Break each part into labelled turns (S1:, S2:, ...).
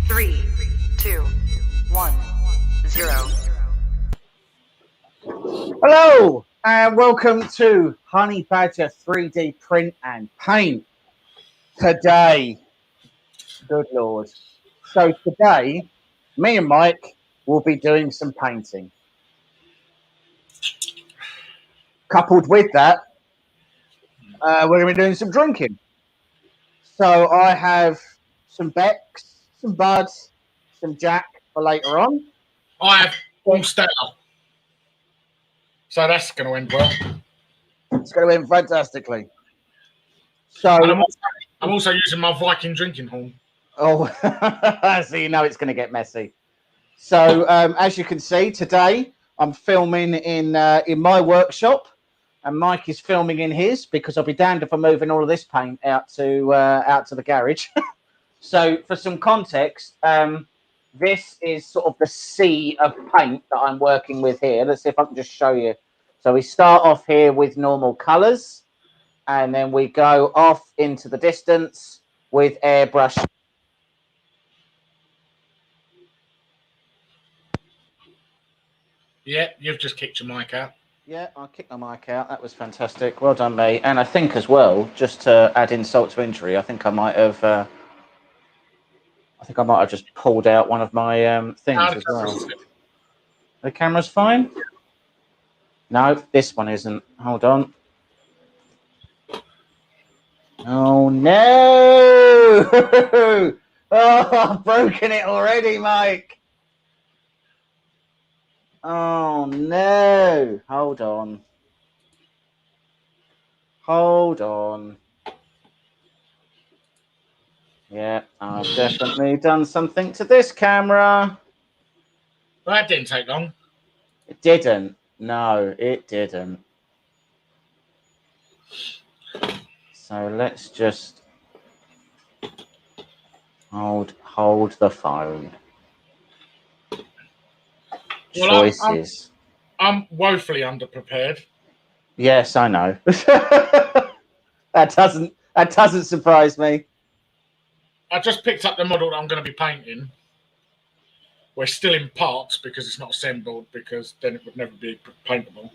S1: 3, 2, 1, 0.
S2: Hello, and welcome to Honey Badger 3D Print and Paint. Today, good Lord. So today, me and Mike will be doing some painting. Coupled with that, we're going to be doing some drinking. So I have some Becks, some Buds, some Jack for later on.
S3: I have all Stella. So that's going to end well.
S2: It's going to end fantastically. So
S3: and I'm also using my Viking drinking horn.
S2: Oh, so you know it's going to get messy. So as you can see, today I'm filming in my workshop, and Mike is filming in his, because I'll be damned if I'm moving all of this paint out to the garage. So for some context, this is sort of the sea of paint that I'm working with here. Let's see if I can just show you. So we start off here with normal colours, and then we go off into the distance with airbrush.
S3: Yeah, you've just kicked your mic out.
S2: Yeah, I kicked my mic out. That was fantastic. Well done, mate. And I think as well, just to add insult to injury, I think I might have just pulled out one of my things as well. The camera's fine? No, this one isn't. Hold on. Oh no! Oh, I've broken it already, Mike. Oh no! Hold on. Hold on. Yeah, I've definitely done something to this camera.
S3: Well, that didn't take long.
S2: It didn't. No, it didn't. So let's just hold the phone.
S3: Well,
S2: Choices.
S3: I'm woefully underprepared.
S2: Yes, I know. That doesn't surprise me.
S3: I just picked up the model that I'm going to be painting. We're still in parts because it's not assembled, because then it would never be paintable.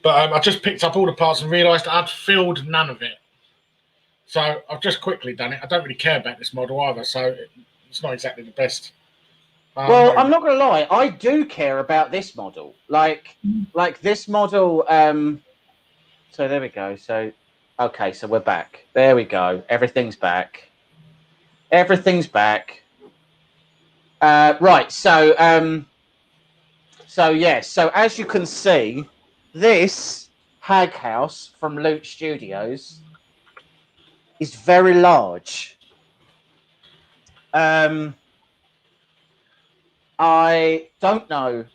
S3: But I just picked up all the parts and realised I'd filled none of it. So I've just quickly done it. I don't really care about this model either, so it's not exactly the best.
S2: Well, I'm not going to lie. I do care about this model. Like this model. So there we go. So, okay, so we're back. There we go. Everything's back. Everything's back. Right. So, So as you can see, this Hag House from Loot Studios is very large. I don't know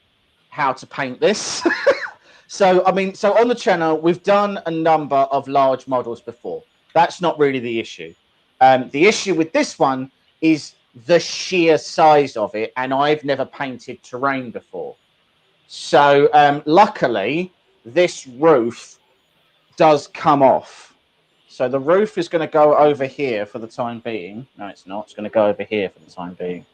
S2: how to paint this. So on the channel, we've done a number of large models before. That's not really the issue. The issue with this one is the sheer size of it, and I've never painted terrain before. So luckily, this roof does come off. So the roof is going to go over here for the time being. No, it's not. It's going to go over here for the time being.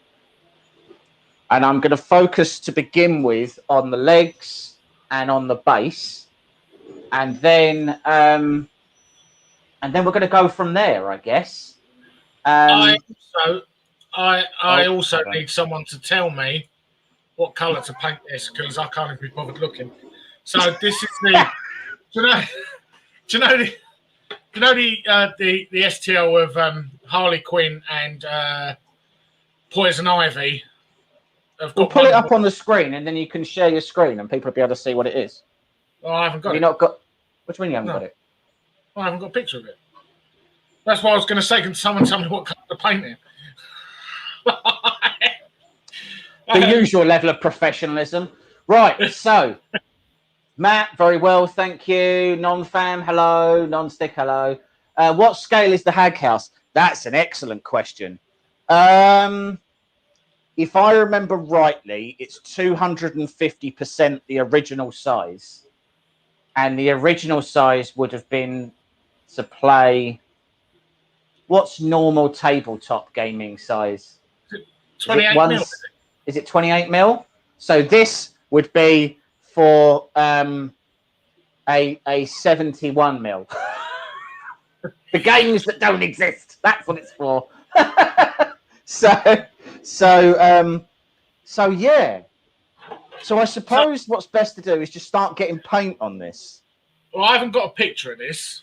S2: And I'm going to focus to begin with on the legs and on the base, and then we're going to go from there, I guess.
S3: I also need someone to tell me what colour to paint this, because I can't even be bothered looking. So this is the. do you know the STL of Harley Quinn and Poison Ivy?
S2: We'll pull it up on the screen, and then you can share your screen, and people will be able to see what it is.
S3: Oh, I haven't got it.
S2: You've not got. What do you mean you haven't got it?
S3: I haven't got a picture of it. That's what I was going to say. Can someone tell me what colour to paint it?
S2: The usual level of professionalism. Right, so Matt, very well, thank you. Non-fan, hello. Non-stick, hello. What scale is the Hag House? That's an excellent question. If I remember rightly, it's 250% the original size. And the original size would have been to play... What's normal tabletop gaming size?
S3: 28 mil.
S2: Is it 28 mil? So this would be for a 71 mil. The games that don't exist. That's what it's for. So yeah. So I suppose what's best to do is just start getting paint on this.
S3: Well, I haven't got a picture of this,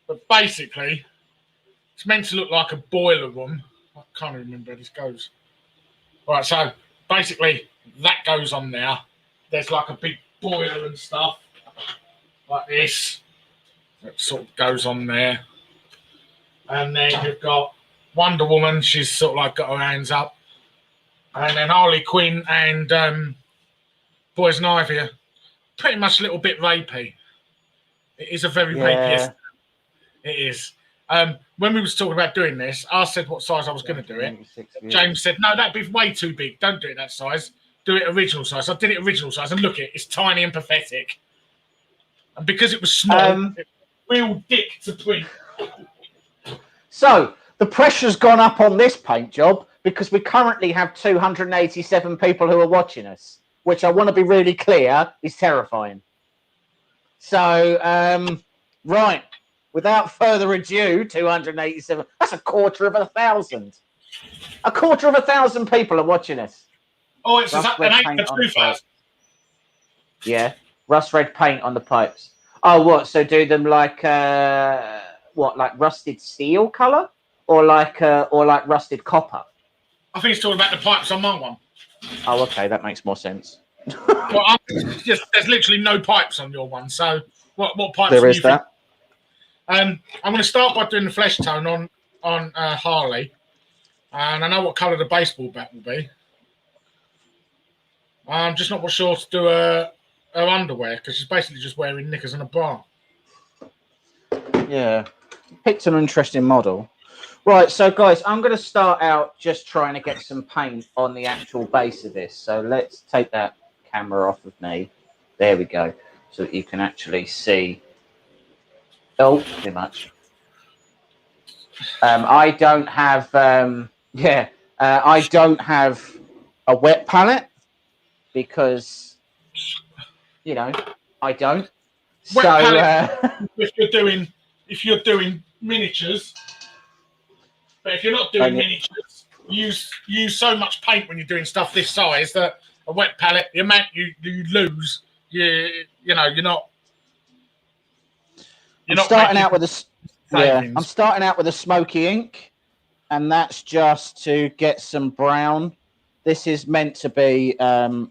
S3: but basically, it's meant to look like a boiler room. I can't remember where this goes. All right, so basically, that goes on there. There's like a big boiler and stuff, like this. That sort of goes on there. And then you've got Wonder Woman. She's sort of like got her hands up. And then Harley Quinn and Poison Ivy are pretty much a little bit rapey. It is a very rapey. It is. When we was talking about doing this, I said what size I was going to do it. James said, no, that'd be way too big. Don't do it that size. Do it original size. I did it original size, and look, it's tiny and pathetic. And because it was small, it was real dick to print.
S2: So the pressure's gone up on this paint job because we currently have 287 people who are watching us, which I want to be really clear is terrifying. So, right, without further ado, 287, that's 250,000. 250,000 people are watching us.
S3: Oh, it's an 8 for 2,000.
S2: Yeah, rust red paint on the pipes. Oh, what? So do them like like rusted steel color, or like rusted copper?
S3: I think it's talking about the pipes on my one.
S2: Oh, okay, that makes more sense.
S3: Well, there's literally no pipes on your one. So what pipes?
S2: There is that.
S3: I'm going to start by doing the flesh tone on Harley, and I know what colour the baseball bat will be. I'm just not sure to do her underwear because she's basically just wearing knickers and a bra.
S2: Yeah, picked an interesting model. Right, so guys, I'm going to start out just trying to get some paint on the actual base of this. So let's take that camera off of me. There we go, so that you can actually see. Oh, too much. I don't have. I don't have a wet palette because, I don't.
S3: Wet palette. if you're doing miniatures, but if you're not doing miniatures, use so much paint when you're doing stuff this size that a wet palette, the amount you lose, you're not.
S2: I'm starting out with a Smoky Ink, and that's just to get some brown. This is meant to be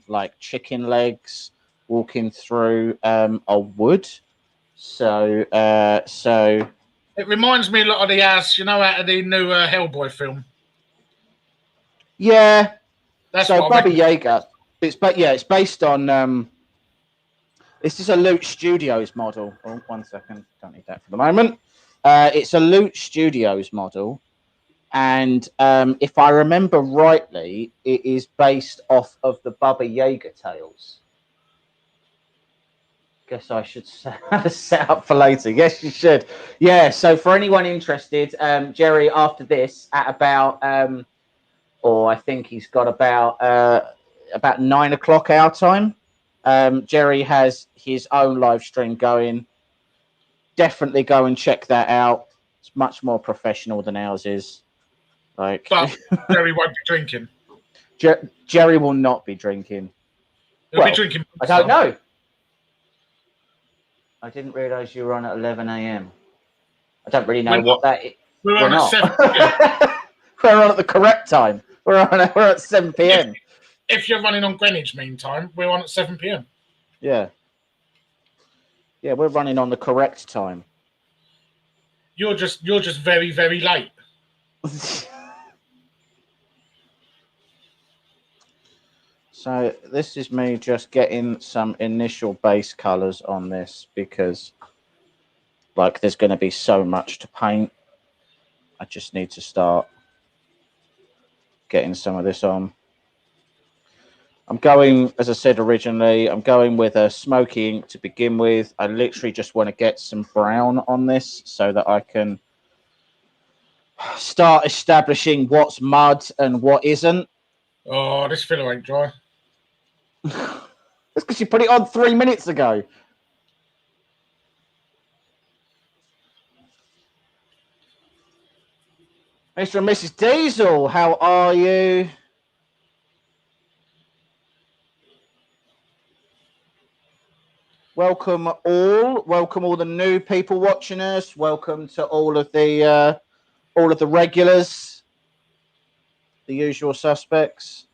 S2: like chicken legs walking through a wood. So
S3: it reminds me a lot of the house, out of the new Hellboy film.
S2: Yeah, that's so Baba Yaga. It's based on. This is a Loot Studios model. Oh, 1 second. Don't need that for the moment. It's a Loot Studios model. And if I remember rightly, it is based off of the Baba Yaga tales. Guess I should set up for later. Yes, you should. Yeah, so for anyone interested, Jerry, after this, at about, I think he's got about 9 o'clock our time. Jerry has his own live stream going. Definitely go and check that out. It's much more professional than ours is. But
S3: Jerry won't be drinking.
S2: Jerry will not be drinking.
S3: He'll be drinking.
S2: I don't know. I didn't realise you were on at 11 a.m. I don't really know what that is.
S3: We're on at 7 p.m.
S2: We're on at the correct time. We're at 7 p.m.
S3: If you're running on Greenwich mean time, we're on at 7 p.m.
S2: Yeah. Yeah, we're running on the correct time.
S3: You're just very, very late.
S2: So this is me just getting some initial base colors on this because there's going to be so much to paint. I just need to start getting some of this on. I'm going, as I said originally, I'm going with a Smoky Ink to begin with. I literally just want to get some brown on this so that I can start establishing what's mud and what isn't.
S3: Oh, this filler ain't dry.
S2: That's because you put it on 3 minutes ago. Mr. and Mrs. Diesel, how are you? Welcome all. Welcome all the new people watching us. Welcome to all of the regulars, the usual suspects.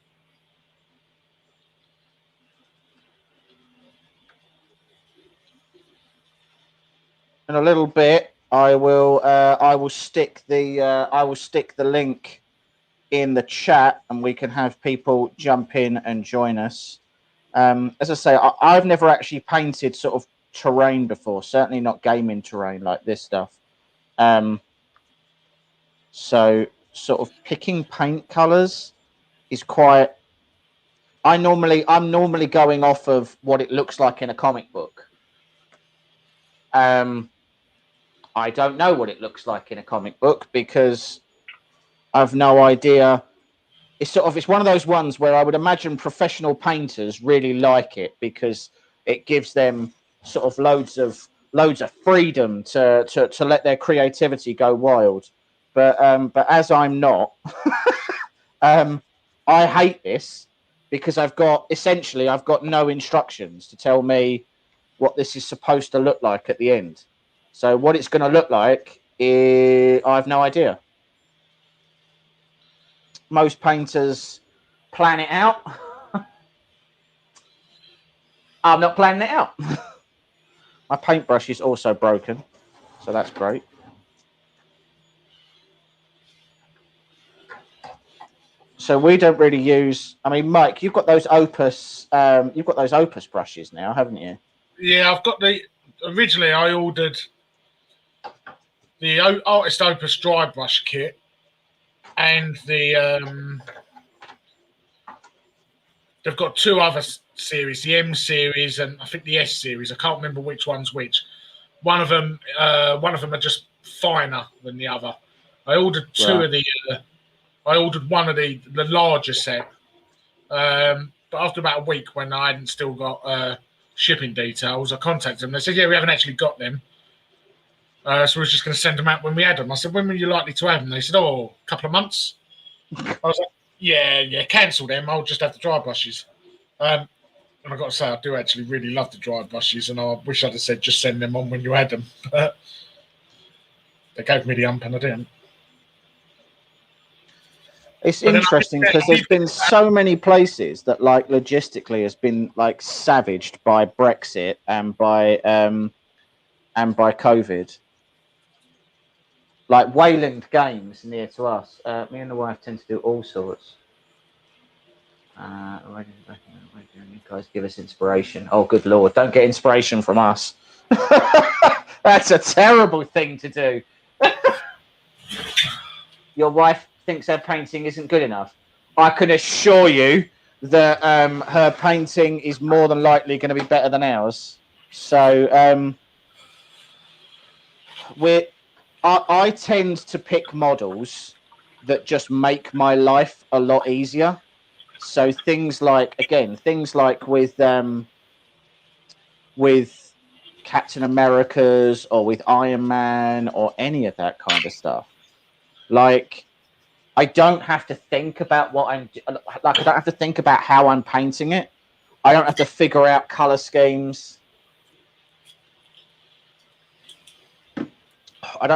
S2: In a little bit, I will stick the link in the chat, and we can have people jump in and join us. As I say, I've never actually painted sort of terrain before, certainly not gaming terrain like this stuff. So sort of picking paint colors is quite. I'm normally going off of what it looks like in a comic book. I don't know what it looks like in a comic book because I've no idea. It's one of those ones where I would imagine professional painters really like it because it gives them sort of loads of freedom to let their creativity go wild. But as I'm not, I hate this because I've got no instructions to tell me what this is supposed to look like at the end. So what it's going to look like I have no idea. Most painters plan it out. I'm not planning it out. My paintbrush is also broken, so that's great. So we don't really use. I mean, Mike, you've got those Opus. You've got those Opus brushes now, haven't you?
S3: Yeah, I've got the. Originally, I ordered the Artist Opus dry brush kit and the. They've got two other series, the M series and I think the S series. I can't remember which one's which. One of them are just finer than the other. I ordered two of the. I ordered one of the larger set, but after about a week, when I hadn't still got shipping details, I contacted them. They said, "Yeah, we haven't actually got them, so we're just going to send them out when we had them." I said, "When were you likely to have them?" They said, "Oh, a couple of months." I was like, "Yeah, cancel them. I'll just have the dry brushes." And I got to say, I do actually really love the dry brushes, and I wish I'd have said just send them on when you had them. They gave me the ump, and I didn't.
S2: It's interesting because there's been so many places that, like, logistically has been like savaged by Brexit and by COVID. Like Wayland Games near to us. Me and the wife tend to do all sorts. You guys give us inspiration. Oh, good Lord! Don't get inspiration from us. That's a terrible thing to do. Your wife thinks her painting isn't good enough. I can assure you that her painting is more than likely going to be better than ours. So I tend to pick models that just make my life a lot easier. So things like with Captain America's or with Iron Man or any of that kind of stuff. Like, I don't have to think about I don't have to think about how I'm painting it. I don't have to figure out color schemes. I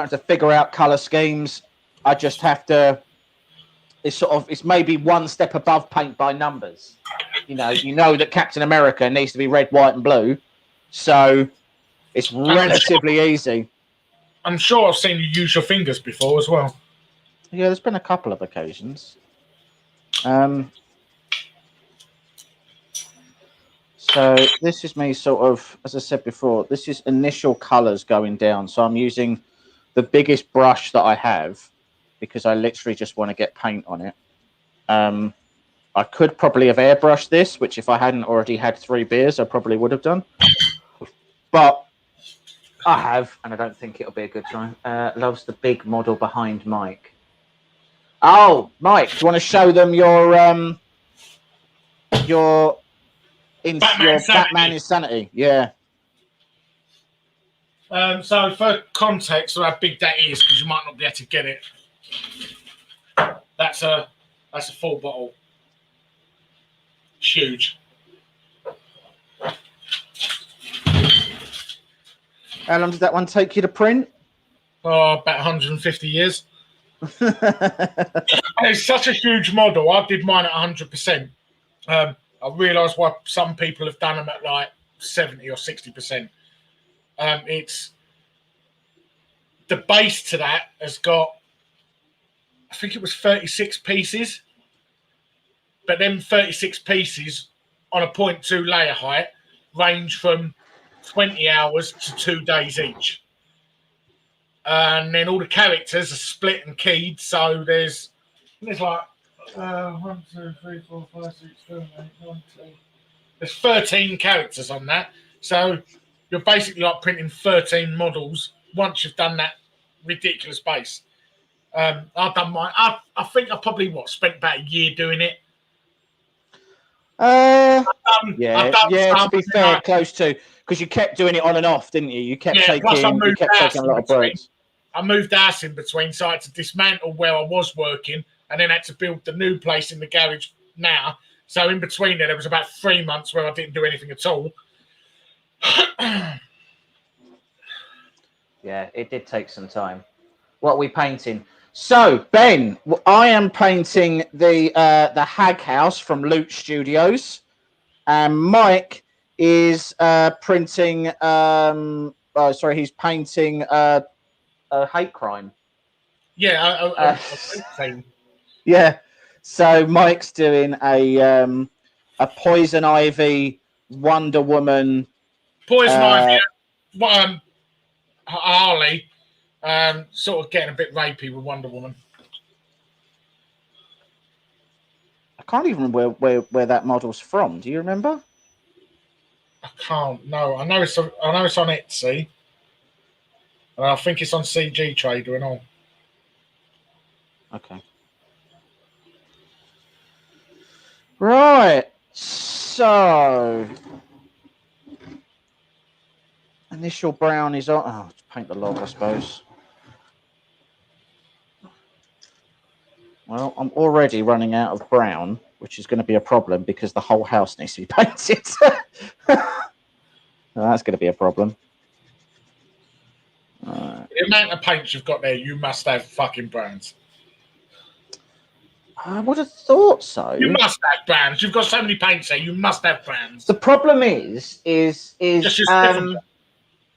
S2: just have to. It's maybe one step above paint by numbers. You know that Captain America needs to be red, white, and blue, so it's relatively easy.
S3: I'm sure I've seen you use your fingers before as well.
S2: Yeah, there's been a couple of occasions. So this is me sort of, as I said before, this is initial colors going down. So I'm using the biggest brush that I have because I literally just want to get paint on it. I could probably have airbrushed this, which if I hadn't already had 3 beers, I probably would have done. But I have, and I don't think it'll be a good time. Loves the big model behind Mike. Oh, Mike, do you want to show them your your
S3: Batman Insanity.
S2: Batman Insanity. Yeah.
S3: So for context of how big that is, because you might not be able to get it. That's a full bottle. It's huge.
S2: How long did that one take you to print?
S3: Oh, about 150 years. It's such a huge model. I did mine at 100%. I realised why some people have done them at like 70 or 60%. It's the base to that has got, I think it was 36 pieces, but them 36 pieces on a 0.2 layer height range from 20 hours to 2 days each. And then all the characters are split and keyed, so there's like 1, 2, 3, 4, 5, 6, 7, 8, 9, 10. There's 13 characters on that, so you're basically like printing 13 models once you've done that ridiculous base. I've done mine. I think I probably spent about a year doing it.
S2: Yeah,
S3: some,
S2: to be fair, close to, because you kept doing it on and off, didn't you? You kept taking a lot of breaks.
S3: I moved house in between, so I had to dismantle where I was working and then had to build the new place in the garage now. So in between there was about 3 months where I didn't do anything at all.
S2: Yeah, it did take some time. What are we painting? So, Ben, I am painting the Hag House from Loot Studios, and Mike is printing. He's painting a hate crime.
S3: Yeah,
S2: yeah. So Mike's doing a Poison Ivy Wonder Woman.
S3: Poison Ivy, Harley, sort of getting a bit rapey with Wonder Woman.
S2: I can't even remember where that model's from. Do you remember?
S3: I can't. No, I know it's on Etsy. And I think it's on CG Trader and all.
S2: Okay. Right. So initial brown is on. Oh, paint the log, I suppose. Well, I'm already running out of brown, which is going to be a problem because the whole house needs to be painted. That's going to be a problem.
S3: The amount of paints you've got there, you must have fucking browns.
S2: I would have thought so.
S3: You must have browns. You've got so many paints there. You must have browns.
S2: The problem is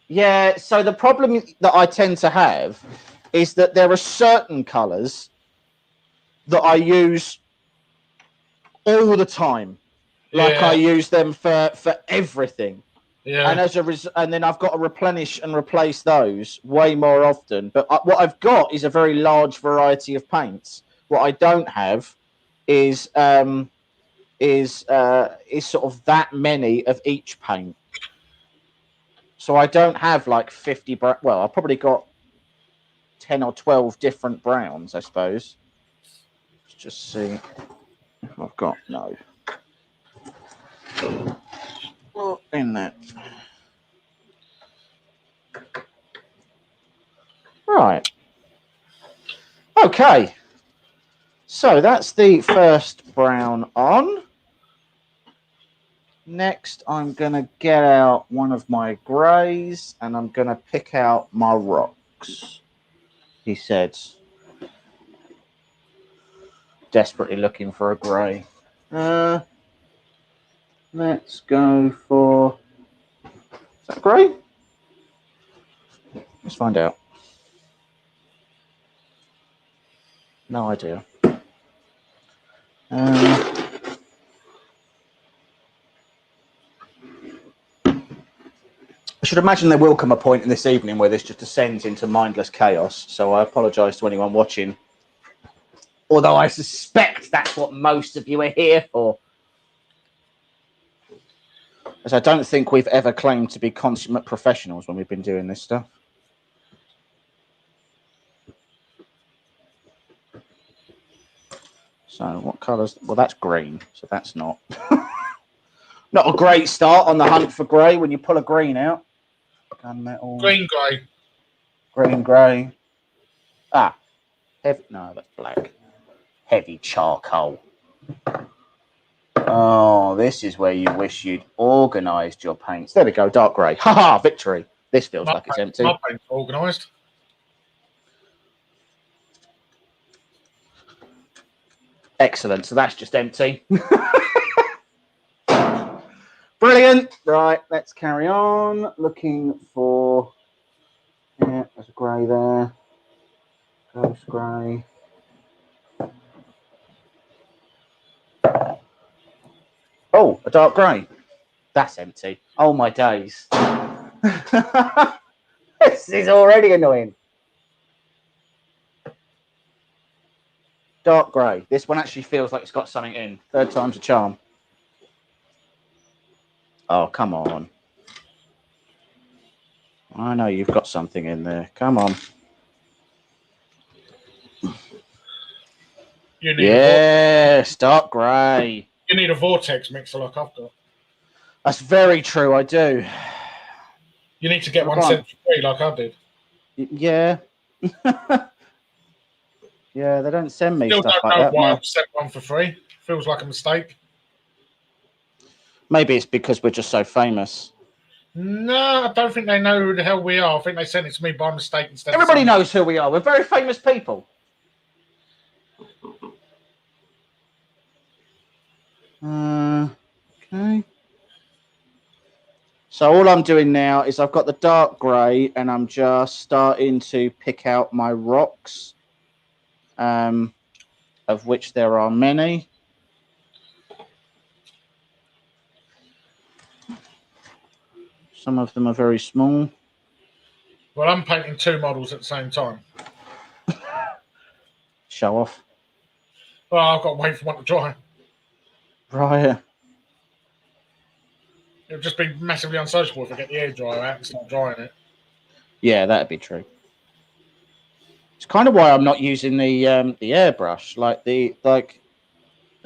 S2: yeah. So the problem that I tend to have is that there are certain colours that I use all the time. Like I use them for everything. Yeah. And and then I've got to replenish and replace those way more often. But what I've got is a very large variety of paints. What I don't have is sort of that many of each paint. So I don't have like 50. Well, I've probably got 10 or 12 different browns, I suppose. Let's just see if I've got Well, in that. Right. Okay. So that's the first brown on. Next, I'm going to get out one of my greys and I'm going to pick out my rocks, he said. Desperately looking for a grey. Let's go for... Is that grey? Let's find out. No idea. I should imagine there will come a point in this evening where this just descends into mindless chaos. So I apologise to anyone watching. Although I suspect that's what most of you are here for. As I don't think we've ever claimed to be consummate professionals when we've been doing this stuff. So what colours? Well, that's green, so that's not. Not a great start on the hunt for grey when you pull a green out. Gunmetal.
S3: Green grey.
S2: Green grey. Ah. Heavy. No, that's black. Heavy charcoal. Oh, this is where you wish you'd organised your paints. There we go, dark grey. Haha, victory. This feels like it's empty.
S3: My paint's organised.
S2: Excellent. So that's just empty. Brilliant. Right, let's carry on. Looking for... Yeah, there's a grey there. Ghost grey. Oh, a dark grey. That's empty. Oh, my days. This is already annoying. Dark grey. This one actually feels like it's got something in. Third time's a charm. Oh, come on. I know you've got something in there. Come on. Yes, dark grey.
S3: You need a vortex mixer like I've got.
S2: That's very true, I do.
S3: You need to get one sent for free like I did.
S2: Yeah. Yeah, they don't send me
S3: Still
S2: stuff
S3: don't
S2: like
S3: know
S2: that.
S3: why I've sent one for free. Feels like a mistake.
S2: Maybe it's because we're just so famous.
S3: No, I don't think they know who the hell we are. I think they sent it to me by mistake instead.
S2: Everybody knows who we are. We're very famous people. Okay. So all I'm doing now is I've got the dark grey and I'm just starting to pick out my rocks, of which there are many. Some of them are very small.
S3: Well, I'm painting two models at the same time.
S2: Show off.
S3: Well, I've got to wait for one to dry.
S2: Right.
S3: It would just be massively unsociable if I get the air dryer out and start drying it.
S2: Yeah, that'd be true. It's kind of why I'm not using the airbrush. Like the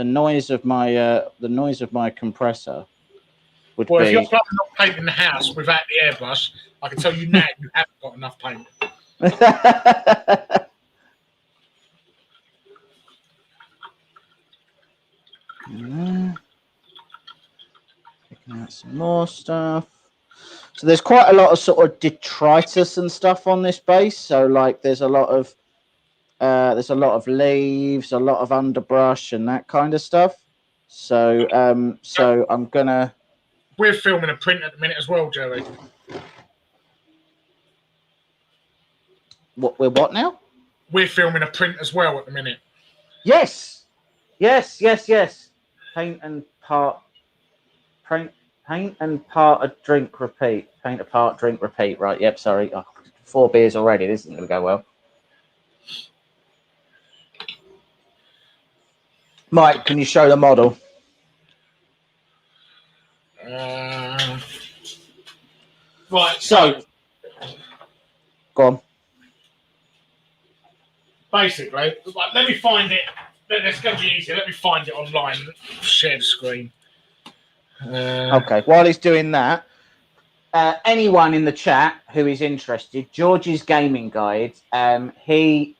S2: noise of my compressor would be.
S3: Well, if you're planning on painting the house without the airbrush, I can tell you now you haven't got enough paint. Picking out some more stuff. So there's quite a lot of sort of detritus and stuff on this base. So like there's a lot of leaves, a lot of underbrush and that kind of stuff. So I'm gonna. We're filming a print at the minute as well, Jerry.
S2: We're what now?
S3: We're filming a print as well at the minute.
S2: Yes. Paint and part a drink, repeat. Paint a part, drink, repeat. Right, yep, sorry. Oh, 4 beers already. This isn't going to go well. Mike, can you show the model?
S3: Right,
S2: so go on.
S3: Basically, like, let me find it. It's going to be easy. Let me find it online. Share the screen.
S2: Okay, while he's doing that, anyone in the chat who is interested, George's Gaming Guide, he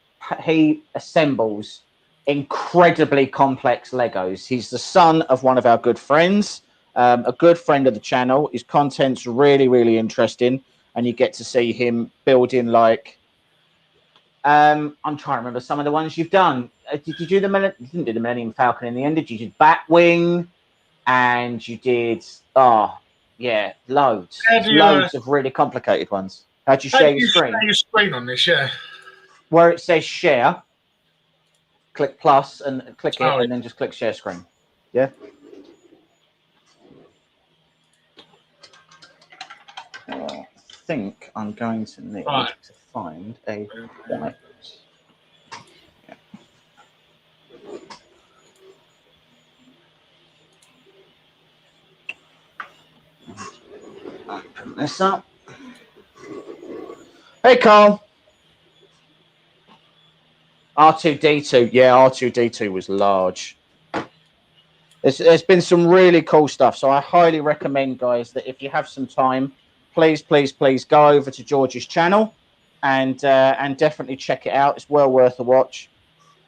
S2: assembles incredibly complex Legos. He's the son of one of our good friends, a good friend of the channel. His content's really, really interesting, and you get to see him building like. I'm trying to remember some of the ones you've done. Did you do you didn't do the Millennium Falcon in the end? Did you do Batwing? And you did, loads of really complicated ones. How'd you share your screen?
S3: Share your screen on this, yeah.
S2: Where it says share, click plus and click it, and then just click share screen. Yeah. I think I'm going to need to find a white. Open this up. Hey, Carl. R2D2. Yeah, R2D2 was large. There's been some really cool stuff. So I highly recommend, guys, that if you have some time, please go over to George's channel and definitely check it out. It's well worth a watch.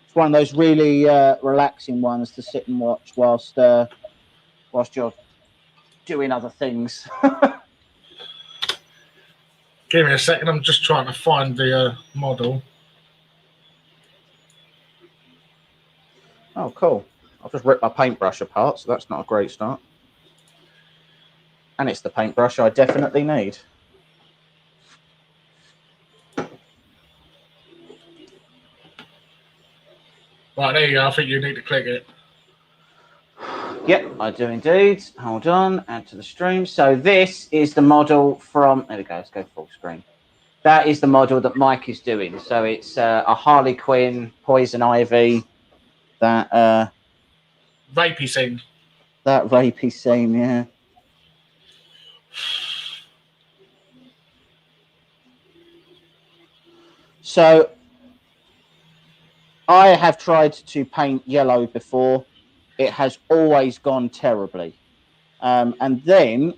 S2: It's one of those really relaxing ones to sit and watch whilst you're doing other things.
S3: Give me a second. I'm just trying to find the model.
S2: Oh, cool. I've just ripped my paintbrush apart, so that's not a great start. And it's the paintbrush I definitely need.
S3: Right, there you go. I think you need to click it.
S2: Yep, I do indeed. Hold on, add to the stream. So this is the model from, there we go, let's go full screen. That is the model that Mike is doing. So it's a Harley Quinn, Poison Ivy, that
S3: Rapey scene.
S2: That rapey scene, yeah. So I have tried to paint yellow before. It has always gone terribly. And then, do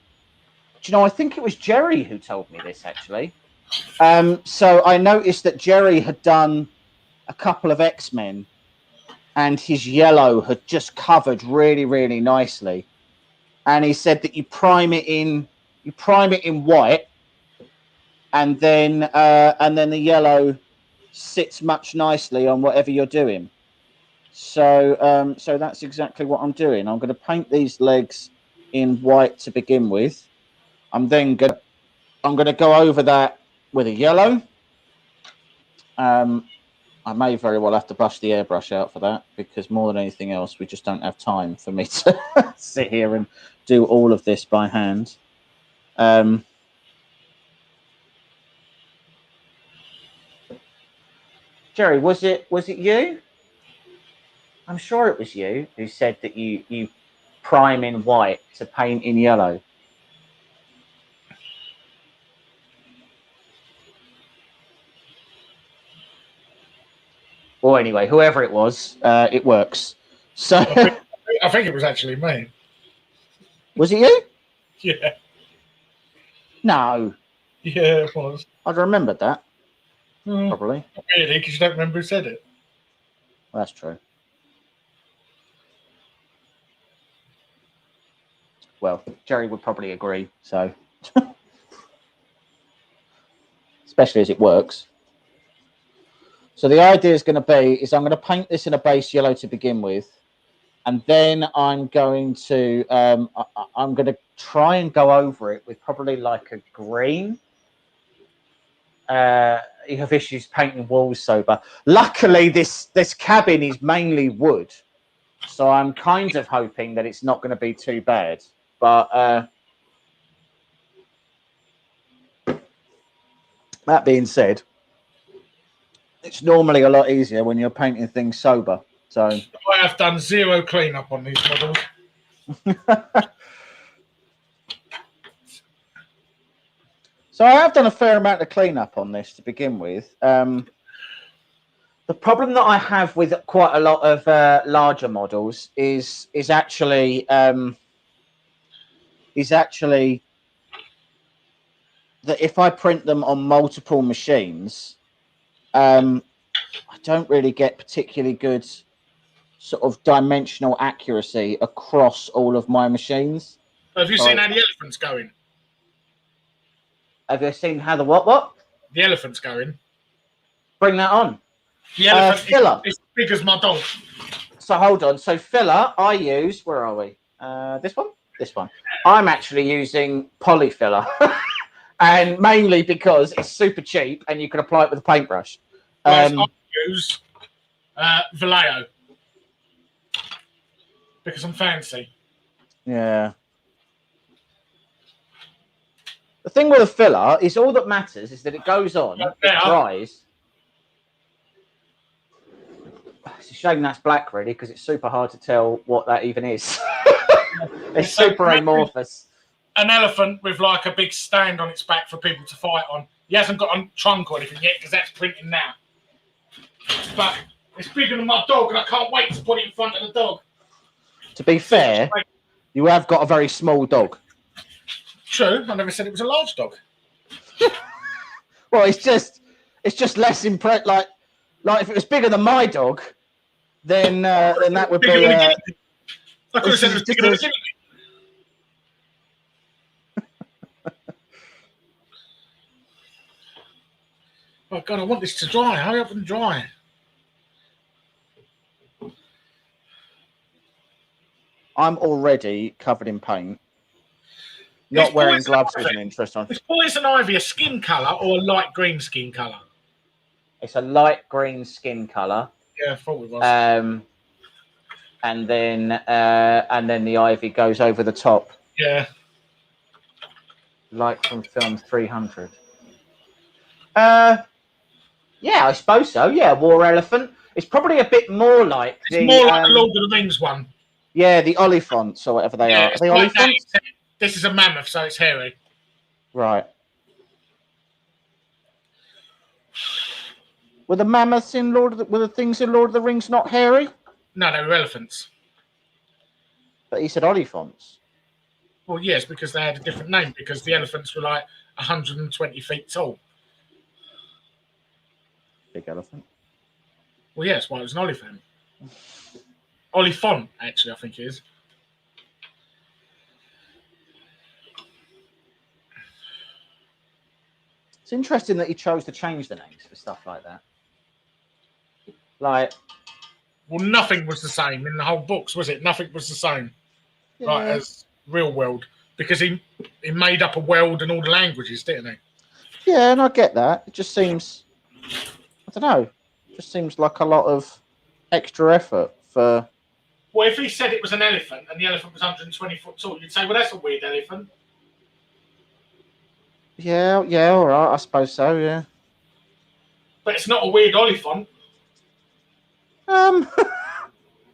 S2: you know, I think it was Jerry who told me this, actually. So I noticed that Jerry had done a couple of X-Men and his yellow had just covered really, really nicely. And he said that you prime it in white, and then the yellow sits much nicely on whatever you're doing. So so that's exactly what I'm doing. I'm going to paint these legs in white to begin with. I'm going to go over that with a yellow. I may very well have to bust the airbrush out for that, because more than anything else, we just don't have time for me to sit here and do all of this by hand. Jerry, was it you? I'm sure it was you who said that you prime in white to paint in yellow. Well, anyway, whoever it was, it works. So
S3: I think it was actually me.
S2: Was it you?
S3: Yeah.
S2: No.
S3: Yeah, it was.
S2: I'd remembered that. Probably.
S3: Not really, because you don't remember who said it.
S2: Well, that's true. Well, Jerry would probably agree, so especially as it works. So the idea is going to be I'm going to paint this in a base yellow to begin with, and then I'm going to try and go over it with probably like a green. You have issues painting walls sober. Luckily, this cabin is mainly wood, so I'm kind of hoping that it's not going to be too bad. But that being said, it's normally a lot easier when you're painting things sober. So
S3: I have done zero cleanup on these models.
S2: So I have done a fair amount of cleanup on this to begin with. The problem that I have with quite a lot of larger models is actually that if I print them on multiple machines, I don't really get particularly good sort of dimensional accuracy across all of my machines.
S3: Have you seen how the elephant's going?
S2: Have you seen how the what?
S3: The elephant's going. Bring
S2: that on.
S3: The elephant
S2: filler.
S3: is as big as my dog.
S2: So hold on. So filler, I use, where are we? This one? This one. I'm actually using poly filler. And mainly because it's super cheap and you can apply it with a paintbrush.
S3: I use Vallejo because I'm fancy.
S2: Yeah. The thing with a filler is all that matters is that it goes on, it dries. It's a shame that's black, really, because it's super hard to tell what that even is. It's super amorphous.
S3: An elephant with like a big stand on its back for people to fight on. He hasn't got a trunk or anything yet because that's printing now. But it's bigger than my dog and I can't wait to put it in front of the dog.
S2: To be fair, you have got a very small dog.
S3: True. I never said it was a large dog.
S2: Well, it's just less impressive. Like if it was bigger than my dog, then that would be.
S3: I could have said it was bigger than a guinea pig. Oh God, I want this to dry. Hurry up and dry.
S2: I'm already covered in paint. Not wearing gloves is an interest on.
S3: Is poison ivy a skin colour or a light green skin colour?
S2: It's a light green skin colour.
S3: Yeah, I thought it was.
S2: And then the ivy goes over the top.
S3: Yeah.
S2: Like from film 300. Yeah, I suppose so. Yeah, war elephant. It's probably a bit more like
S3: the Lord of the Rings one.
S2: Yeah, the oliphants or whatever they are. Are they oliphants?
S3: This is a mammoth, so it's hairy.
S2: Right. Were the mammoths in were the things in Lord of the Rings not hairy?
S3: No, they were elephants.
S2: But he said oliphants.
S3: Well, yes, because they had a different name, because the elephants were like 120 feet tall.
S2: Big elephant.
S3: Well, yes, well, it was an oliphant. Oliphant, actually, I think it is.
S2: It's interesting that he chose to change the names for stuff like that. Like,
S3: well, nothing was the same in the whole books, was it? Nothing was the same,
S2: yeah.
S3: Right, as real world, because he made up a world and all the languages, didn't he?
S2: Yeah, and I get that. It just seems, I don't know, it just seems like a lot of extra effort for.
S3: Well, if he said it was an elephant and the elephant was 120 foot tall, you'd say, well, that's a weird elephant.
S2: Yeah, all right, I suppose so, yeah.
S3: But it's not a weird oliphant.
S2: I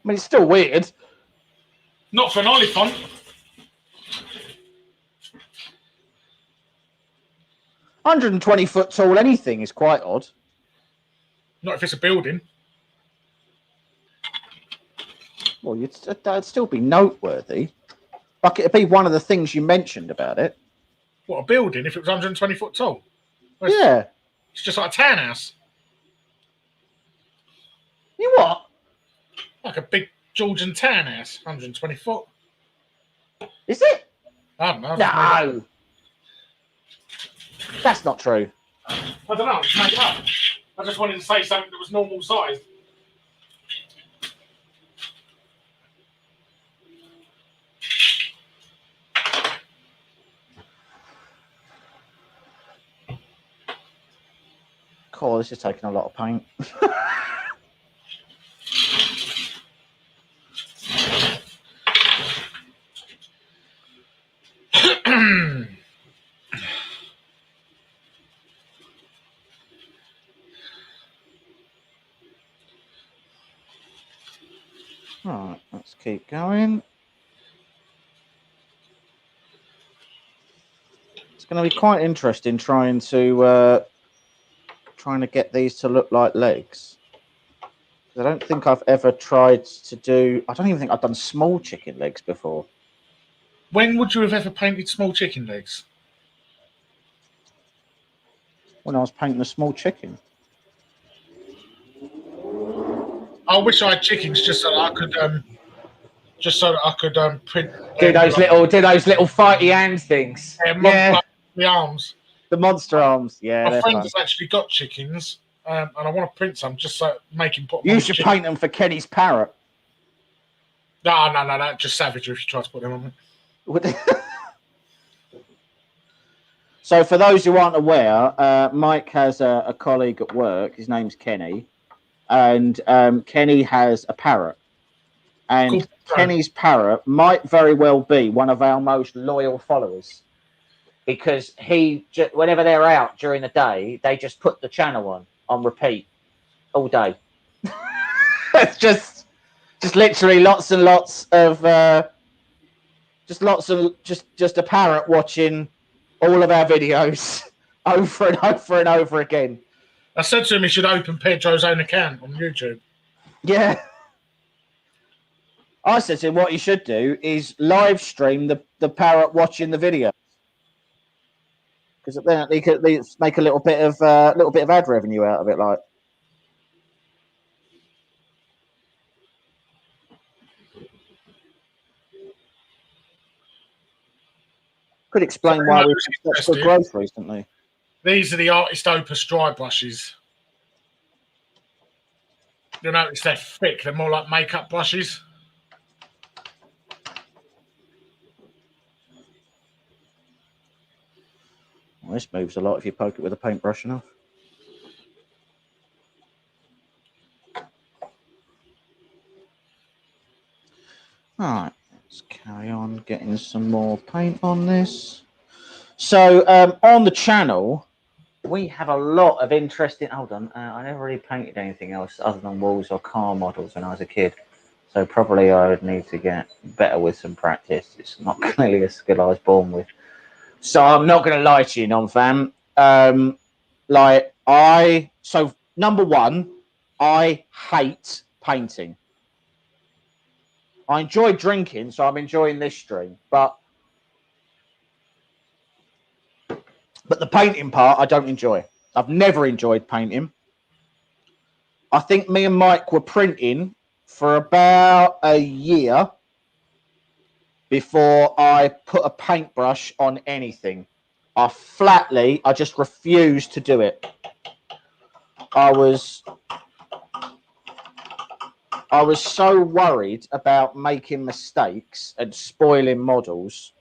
S2: mean, it's still weird.
S3: Not for an oliphant.
S2: $120 tall anything is quite odd.
S3: Not if it's a building.
S2: Well, that'd still be noteworthy. Like, it'd be one of the things you mentioned about it.
S3: What, a building if it was 120 foot tall?
S2: Well, yeah.
S3: It's just like a townhouse.
S2: You what?
S3: Like a big Georgian townhouse, 120 foot.
S2: Is it?
S3: I don't know.
S2: No. That's not true.
S3: I don't know. I just made it up. I just wanted to say something that was normal size.
S2: Cool, this is taking a lot of paint. Right, let's keep going. It's going to be quite interesting trying to get these to look like legs. I don't think I've ever tried to do. I don't even think I've done small chicken legs before.
S3: When would you have ever painted small chicken legs?
S2: When I was painting a small chicken.
S3: I wish I had chickens just so that I could print.
S2: Do those little fighty hand things.
S3: Yeah, the arms.
S2: The monster arms. Yeah.
S3: My friend has actually got chickens, and I want to print some just so make him put.
S2: You should paint them for Kenny's parrot.
S3: No, just savage if you try to put them on it.
S2: So, for those who aren't aware, Mike has a colleague at work. His name's Kenny. And Kenny has a parrot. And Kenny's parrot might very well be one of our most loyal followers. Because whenever they're out during the day, they just put the channel on repeat all day. It's just literally lots and lots of just a parrot watching all of our videos over and over and over again.
S3: I said to him he should open Pedro's own account on YouTube.
S2: Yeah. I said to him, what you should do is live stream the parrot watching the video, because then they could make a little bit of ad revenue out of it. Like, could explain why we've had such good growth recently.
S3: These are the Artist Opus dry brushes. You'll notice they're thick. They're more like makeup brushes.
S2: Well, this moves a lot if you poke it with a paintbrush enough. All right, let's carry on getting some more paint on this. So on the channel, we have a lot of interesting. Hold on, I never really painted anything else other than walls or car models when I was a kid. So probably I would need to get better with some practice. It's not clearly a skill I was born with. So I'm not going to lie to you, non-fam. So number one, I hate painting. I enjoy drinking, so I'm enjoying this stream, but the painting part I don't enjoy. I've never enjoyed painting. I think me and Mike were printing for about a year before I put a paintbrush on anything. I just refused to do it. I was so worried about making mistakes and spoiling models,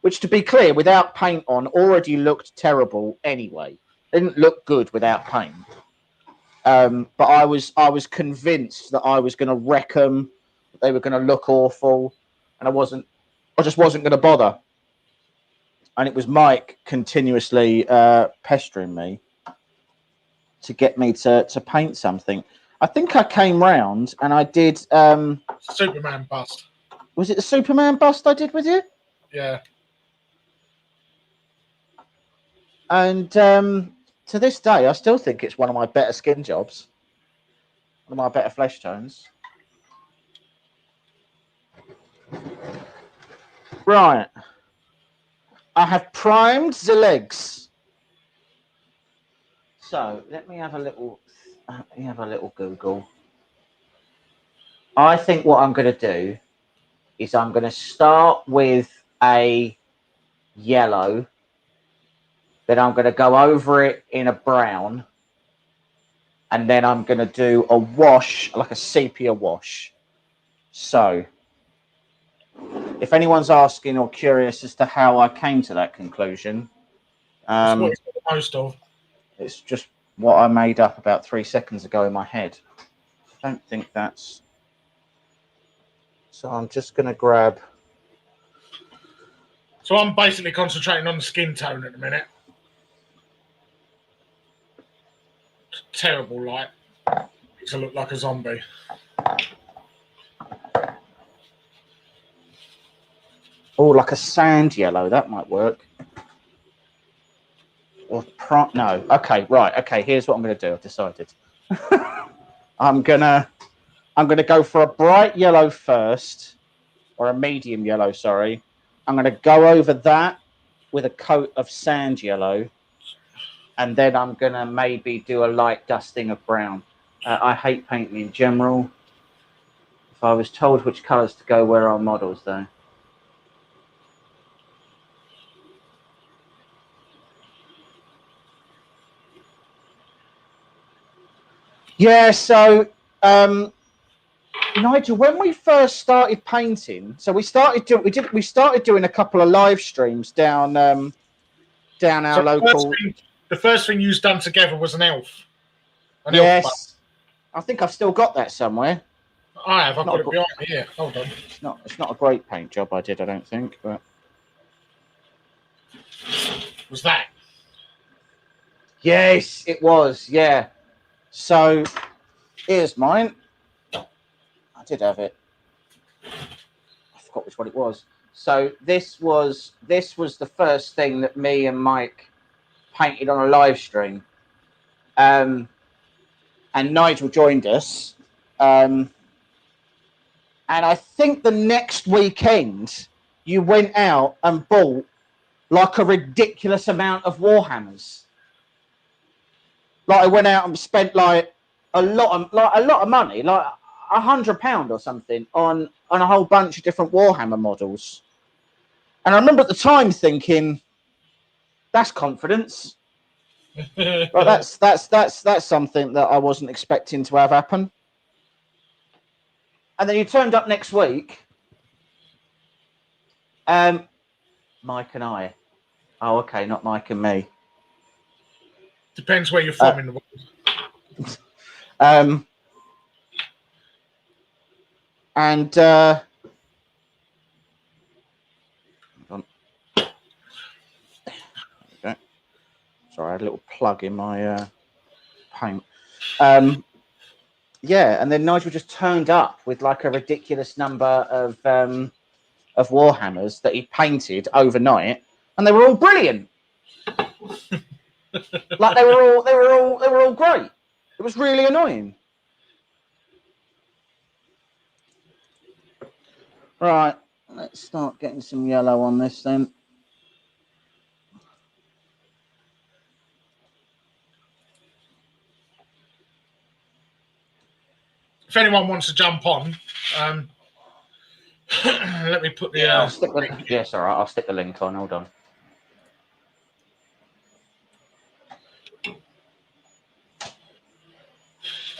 S2: which, to be clear, without paint on already looked terrible anyway. It didn't look good without paint. But I was convinced that I was going to wreck them. They were going to look awful, and I just wasn't going to bother. And it was Mike continuously pestering me to get me to paint something. I think I came round and I did
S3: Superman bust.
S2: Was it the Superman bust I did with you?
S3: Yeah.
S2: And to this day, I still think it's one of my better skin jobs. One of my better flesh tones. Right. I have primed the legs. So let me have a little Google. I think what I'm going to do is I'm going to start with a yellow. Then I'm going to go over it in a brown. And then I'm going to do a wash, like a sepia wash. So if anyone's asking or curious as to how I came to that conclusion,
S3: That's what it's got most of.
S2: It's just what I made up about 3 seconds ago in my head. I don't think that's... So I'm just going to grab...
S3: So I'm basically concentrating on the skin tone at the minute. Terrible light. Makes it look like a zombie.
S2: Oh, like a sand yellow. That might work. Or no. Okay, right. Okay, here's what I'm going to do. I've decided. I'm gonna go for a bright yellow first, or a medium yellow. Sorry. I'm going to go over that with a coat of sand yellow, and then I'm going to maybe do a light dusting of brown. I hate painting in general. If I was told which colours to go where on models, though. Yeah, so Nigel, when we first started painting, so we started doing a couple of live streams down our local.
S3: The first thing you've done together was an elf.
S2: Yes, I think I've still got that somewhere.
S3: I have. I've got it behind me here. Hold on.
S2: It's not a great paint job I did, I don't think, but
S3: was that?
S2: Yes, it was. Yeah. So here's mine. I did have it. I forgot which one it was. So this was the first thing that me and Mike painted on a live stream. And Nigel joined us. And And I think the next weekend you went out and bought like a ridiculous amount of Warhammers. Like I went out and spent like a lot of money, like £100 or something on a whole bunch of different Warhammer models. And I remember at the time thinking, that's confidence. Like that's something that I wasn't expecting to have happen. And then you turned up next week. Mike and I. Oh, okay, not Mike and me.
S3: Depends where you're from in the world.
S2: And hold on. Okay. Sorry, I had a little plug in my paint. Yeah, and then Nigel just turned up with like a ridiculous number of Warhammers that he painted overnight, and they were all brilliant. Like they were all great. It was really annoying. Right, let's start getting some yellow on this then.
S3: If anyone wants to jump on, let me put the.
S2: Yes, all right. I'll stick the link on. Hold on.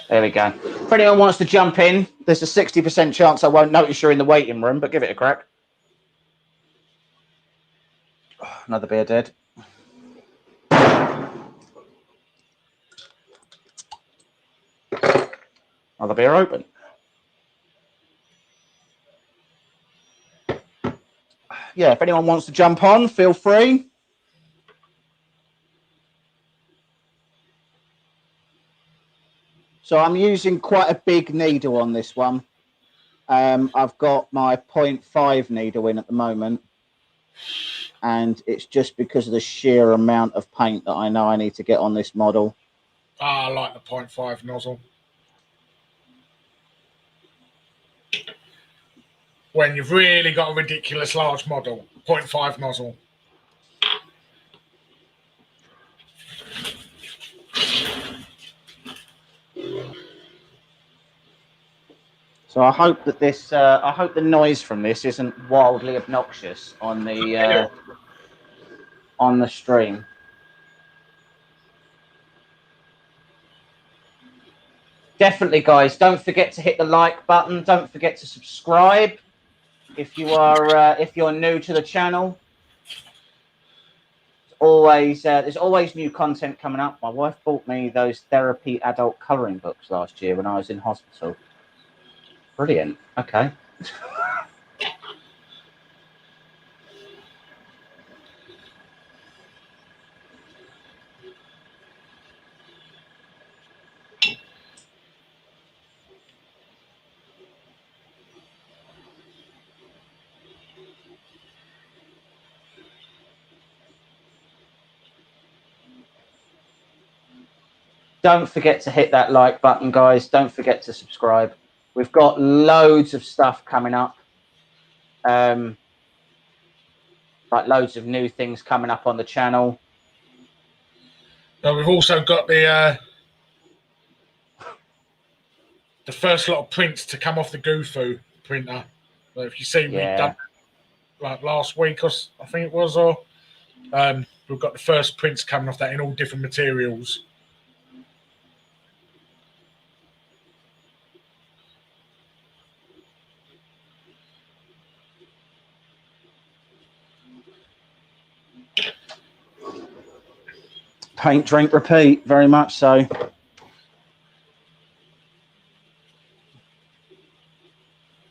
S2: There we go. If anyone wants to jump in, there's a 60% chance I won't notice you're in the waiting room, but give it a crack. Oh, another beer dead. Another beer open. Yeah, if anyone wants to jump on, feel free. So I'm using quite a big needle on this one. I've got my 0.5 needle in at the moment. And it's just because of the sheer amount of paint that I know I need to get on this model.
S3: I like the 0.5 nozzle. When you've really got a ridiculous large model, 0.5 nozzle.
S2: So I hope that this, I hope the noise from this isn't wildly obnoxious on the stream. Definitely, guys, don't forget to hit the like button. Don't forget to subscribe if you are if you're new to the channel. There's always new content coming up. My wife bought me those therapy adult colouring books last year when I was in hospital. Brilliant. Okay. Don't forget to hit that like button, guys. Don't forget to subscribe. We've got loads of stuff coming up. Like loads of new things coming up on the channel.
S3: We've also got the first lot of prints to come off the Goofu printer. So if you see, we've done like last week, or I think it was, or we've got the first prints coming off that in all different materials.
S2: Paint, drink, repeat. Very much so.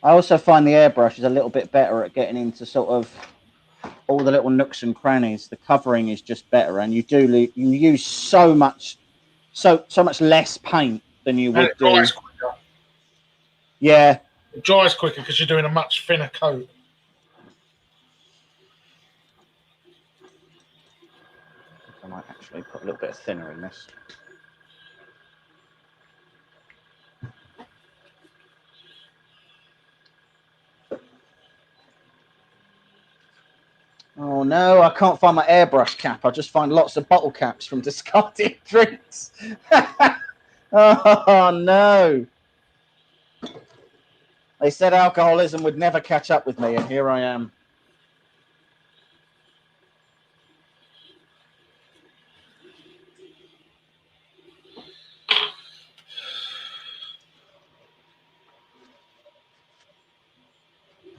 S2: I also find the airbrush is a little bit better at getting into sort of all the little nooks and crannies. The covering is just better, and you use so much less paint than you would do.
S3: Dries quicker.
S2: Yeah,
S3: it dries quicker because you're doing a much thinner coat.
S2: I might actually put a little bit of thinner in this. Oh no, I can't find my airbrush cap. I just find lots of bottle caps from discarded drinks. Oh no. They said alcoholism would never catch up with me, and here I am.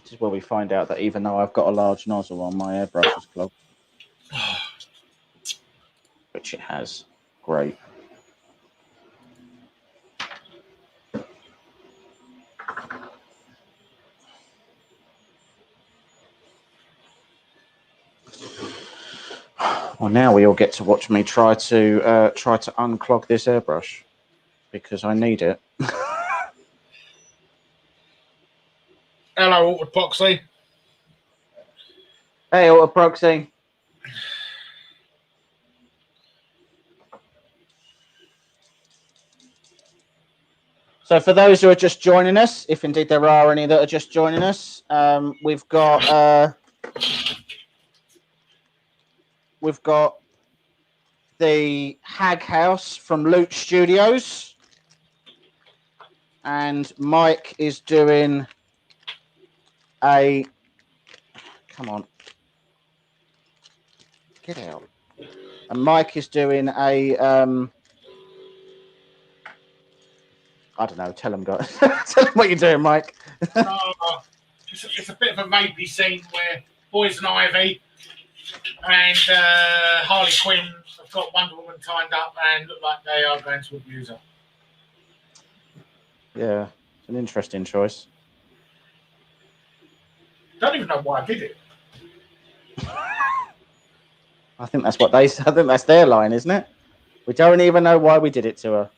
S2: This is where we find out that even though I've got a large nozzle on, my airbrush is clogged. Which it has. Great. Well, now we all get to watch me try to unclog this airbrush because I need it.
S3: Hello, Autoproxy.
S2: Hey, Autoproxy. So for those who are just joining us, if indeed there are any that are just joining us, we've got the Hag House from Loot Studios, and Mike is doing a. Come on, get out. And Mike is doing a. I don't know. Tell him, guys. Tell him what you're doing, Mike.
S3: It's a bit of a maybe scene where Poison Ivy and Harley Quinn have got Wonder Woman tied up and look like they are going to abuse her.
S2: Yeah, it's an interesting choice.
S3: Don't even know why I did it.
S2: I think that's what they. I think that's their line, isn't it? We don't even know why we did it to her.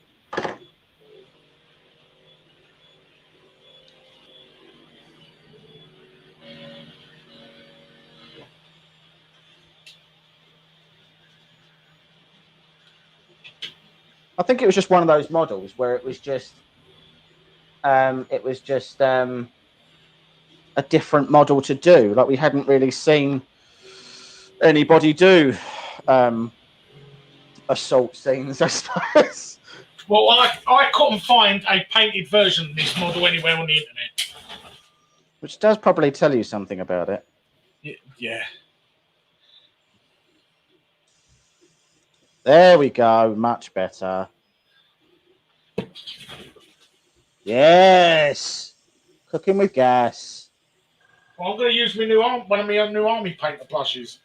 S2: I think it was just one of those models where it was just a different model to do. Like we hadn't really seen anybody do assault scenes, I suppose.
S3: Well, I couldn't find a painted version of this model anywhere on the internet.
S2: Which does probably tell you something about it.
S3: Yeah.
S2: There we go. Much better. Yes. Cooking with gas.
S3: Well, I'm going to use one of my new army painter plushes.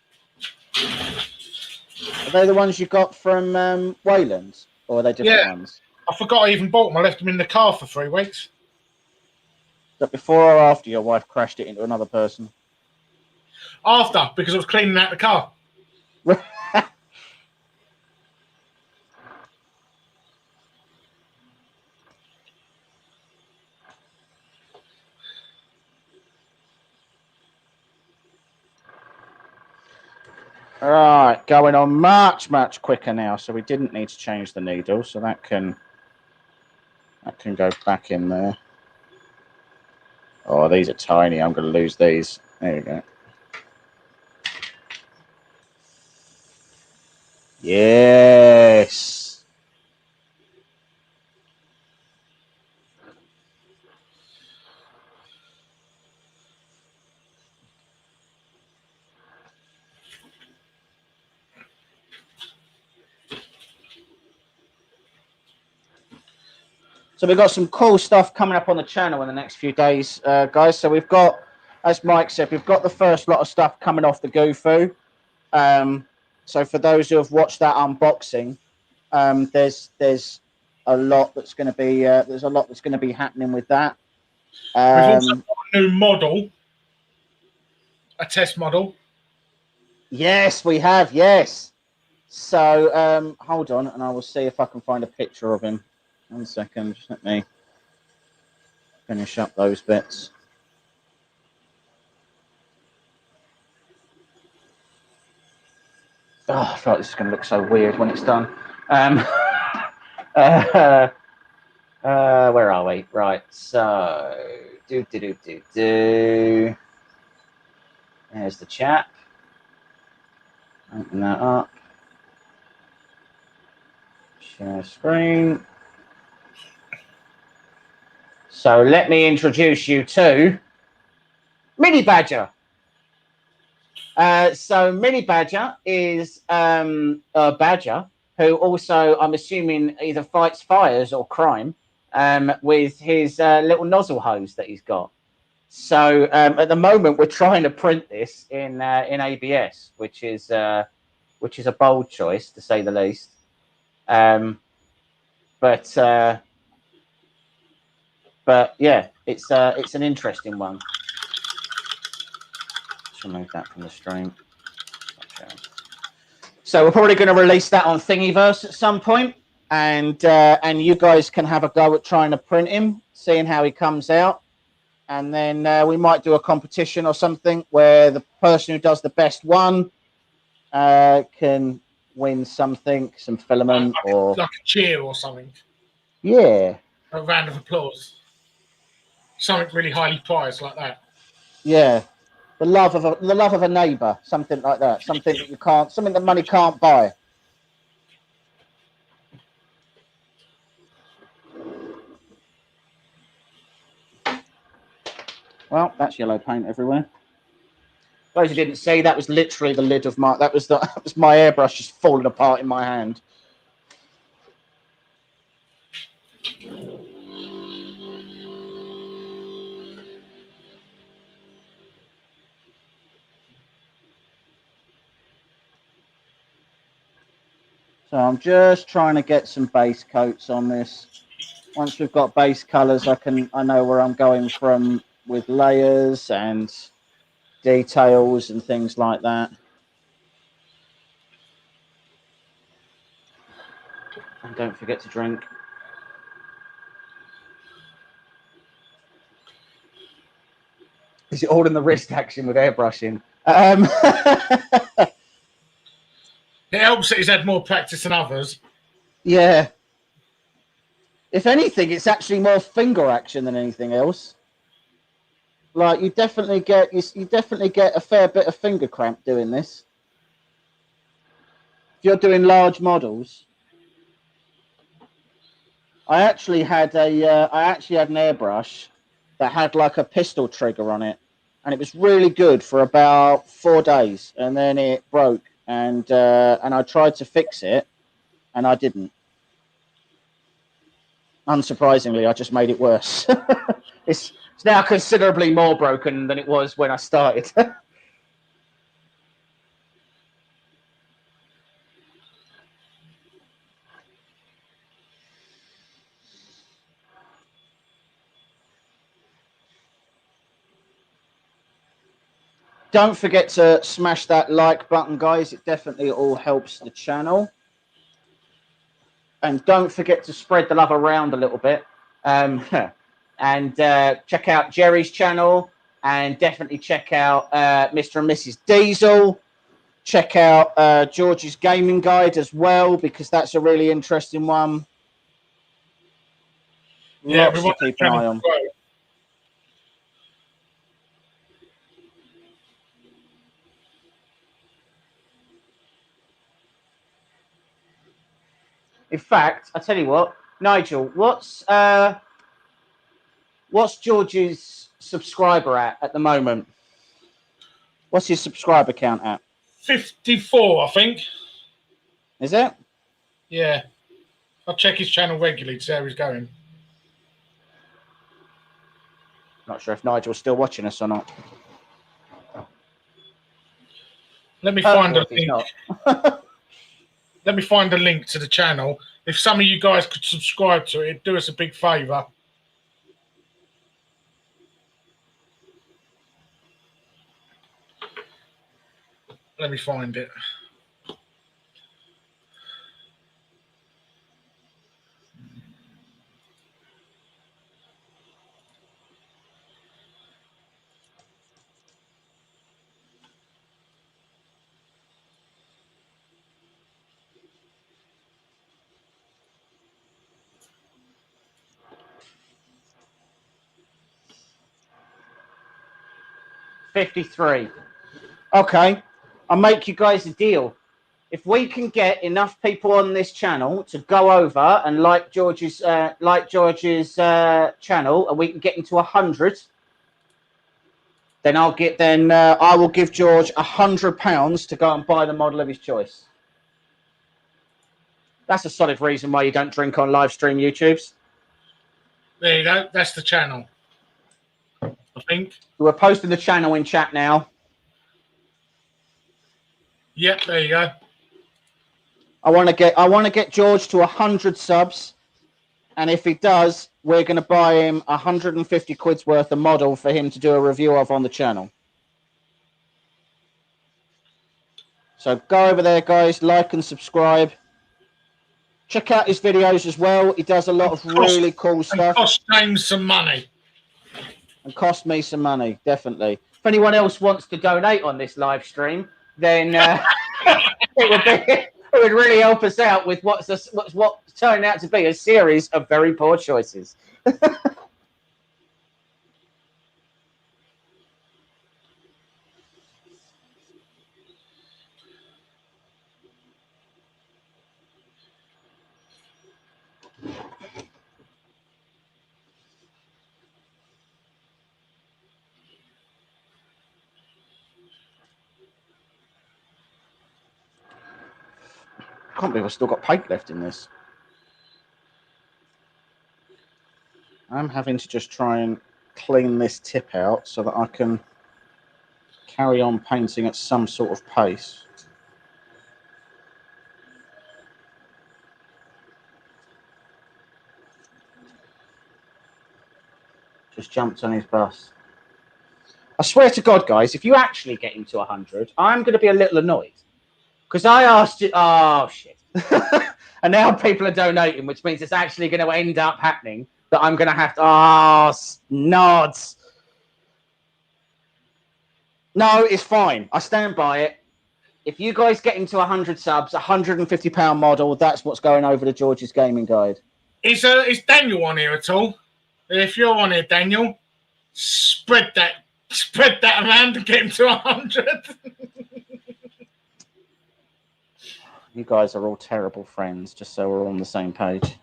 S2: Are they the ones you got from Wayland? Or are they different ones?
S3: I forgot I even bought them. I left them in the car for 3 weeks.
S2: But before or after your wife crashed it into another person?
S3: After, because I was cleaning out the car.
S2: All right, going on much quicker now. So we didn't need to change the needle, so that can go back in there. Oh, these are tiny. I'm going to lose these. There we go. Yes. So we've got some cool stuff coming up on the channel in the next few days, guys. So we've got, as Mike said, we've got the first lot of stuff coming off the Goofoo. So for those who have watched that unboxing, there's a lot that's going to be happening with that.
S3: We've also got a new model, a test model.
S2: Yes, we have. Yes. So hold on, and I will see if I can find a picture of him. 1 second. Just let me finish up those bits. Oh, I feel like this is going to look so weird when it's done. Where are we? Right. So, There's the chap. Open that up. Share screen. So let me introduce you to Mini Badger. So Mini Badger is a badger who also, I'm assuming, either fights fires or crime with his little nozzle hose that he's got. So at the moment, we're trying to print this in ABS, which is a bold choice to say the least. But yeah, it's an interesting one. Let's remove that from the stream. So we're probably going to release that on Thingiverse at some point, and you guys can have a go at trying to print him, seeing how he comes out, and then we might do a competition or something where the person who does the best one can win something, some filament or
S3: like a cheer or something.
S2: Yeah,
S3: a round of applause. Something really highly prized like that.
S2: Yeah, the love of a neighbour, something like that. Something that you can't, something that money can't buy. Well, that's yellow paint everywhere. For those who didn't see, that was literally the lid of my. That was my airbrush just falling apart in my hand. So I'm just trying to get some base coats on this. Once we've got base colours, I know where I'm going from with layers and details and things like that. And don't forget to drink. Is it all in the wrist action with airbrushing?
S3: It helps that he's had more practice than others.
S2: Yeah. If anything, it's actually more finger action than anything else. Like you definitely get a fair bit of finger cramp doing this. If you're doing large models, I actually had an airbrush that had like a pistol trigger on it, and it was really good for about 4 days, and then it broke, and I tried to fix it, and I didn't. Unsurprisingly, I just made it worse. It's now considerably more broken than it was when I started. Don't forget to smash that like button, guys. It definitely all helps the channel. And don't forget to spread the love around a little bit. And check out Jerry's channel, and definitely check out Mr. and Mrs. Diesel. Check out George's Gaming Guide as well, because that's a really interesting one. Lots to keep an eye on. In fact, I tell you what, Nigel, what's George's subscriber at the moment? What's his subscriber count at?
S3: 54, I think.
S2: Is it?
S3: Yeah. I'll check his channel regularly to see how he's going.
S2: Not sure if Nigel's still watching us or not.
S3: Let me find a link. Let me find a link to the channel. If some of you guys could subscribe to it, it'd do us a big favour. Let me find it.
S2: $53. Okay, I'll make you guys a deal. if we can get enough people on this channel to go over and like George's channel, and we can get him to 100, then I will give George £100 to go and buy the model of his choice. That's a solid reason why you don't drink on live stream YouTubes.
S3: There you go. That's the channel, I think.
S2: We're posting the channel in chat now.
S3: Yep, there you go.
S2: I want to get George to 100 subs, and if he does, we're going to buy him 150 quid's worth of model for him to do a review of on the channel. So go over there, guys, like and subscribe. Check out his videos as well. He does a lot of really cool stuff.
S3: And cost James some money.
S2: And cost me some money, definitely. If anyone else wants to donate on this live stream, then it would really help us out with what's turning out to be a series of very poor choices. I can't believe I've still got paint left in this. I'm having to just try and clean this tip out so that I can carry on painting at some sort of pace. Just jumped on his bus. I swear to God, guys, if you actually get him to 100, I'm going to be a little annoyed. Because I asked you, oh, shit. And now people are donating, which means it's actually going to end up happening that I'm going to have to, nods. No, it's fine. I stand by it. If you guys get into 100 subs, £150 model, that's what's going over to George's Gaming Guide.
S3: Is Daniel on here at all? If you're on here, Daniel, spread that around and get him to 100.
S2: You guys are all terrible friends, just so we're all on the same page.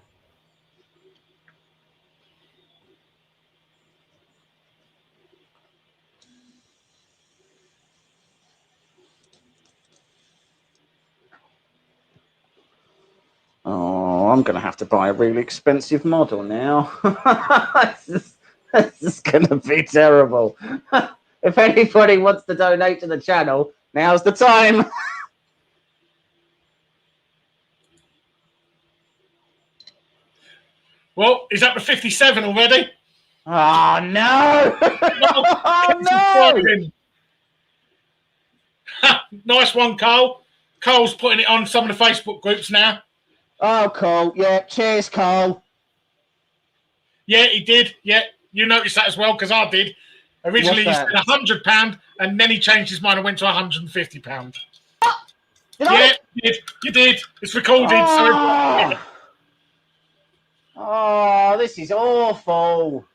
S2: Oh, I'm going to have to buy a really expensive model now. This is going to be terrible. If anybody wants to donate to the channel, now's the time.
S3: Well, he's up to 57 already.
S2: Oh, no. Oh,
S3: no. Nice one, Carl. Carl's putting it on some of the Facebook groups now.
S2: Oh, Cole. Yeah, cheers, Cole.
S3: Yeah, he did. Yeah, you noticed that as well, because I did. Originally, he said £100, and then he changed his mind and went to £150. Yeah, you did. It's recorded.
S2: Oh,
S3: so
S2: oh, this is awful.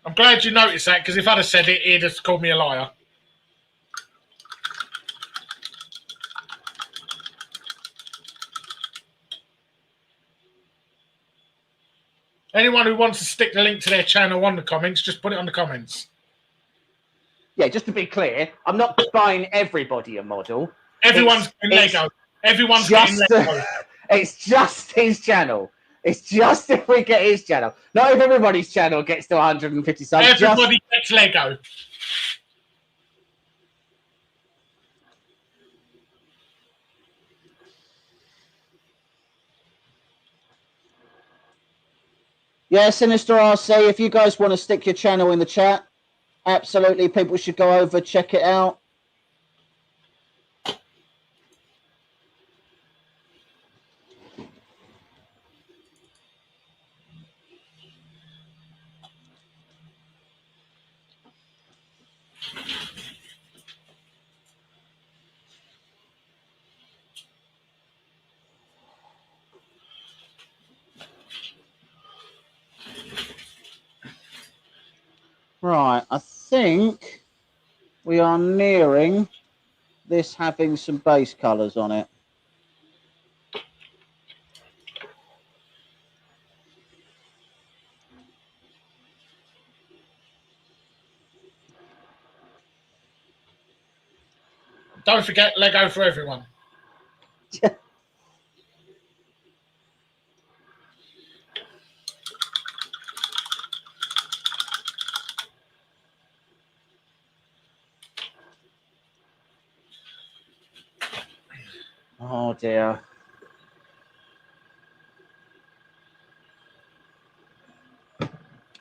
S3: I'm glad you noticed that, because if I'd have said it, he'd have called me a liar. Anyone who wants to stick the link to their channel on the comments, just put it on the comments.
S2: Yeah, just to be clear, I'm not buying everybody a model.
S3: Everyone's getting Lego. Everyone's getting Lego.
S2: It's just his channel. It's just if we get his channel. Not if everybody's channel gets to 150 subs.
S3: Everybody gets Lego.
S2: Yeah, Sinister RC, if you guys want to stick your channel in the chat, absolutely, people should go over, check it out. Right, I think we are nearing this having some base colours on it.
S3: Don't forget Lego for everyone.
S2: Oh dear.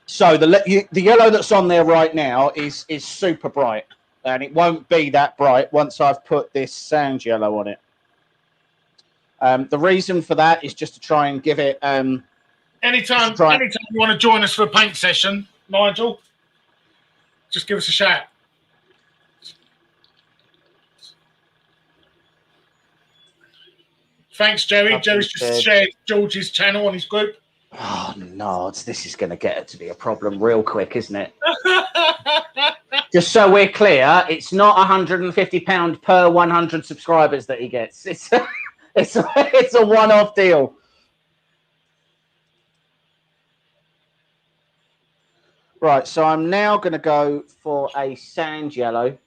S2: So the yellow that's on there right now is super bright, and it won't be that bright once I've put this sand yellow on it. The reason for that is just to try and give it.
S3: Anytime you want to join us for a paint session, Nigel, just give us a shout. Thanks, Jerry. Jerry's just shared George's channel on his group.
S2: Oh no, this is going to get it to be a problem real quick, isn't it? Just so we're clear, it's not £150 per 100 subscribers that he gets. It's a one-off deal. Right, so I'm now going to go for a sand yellow,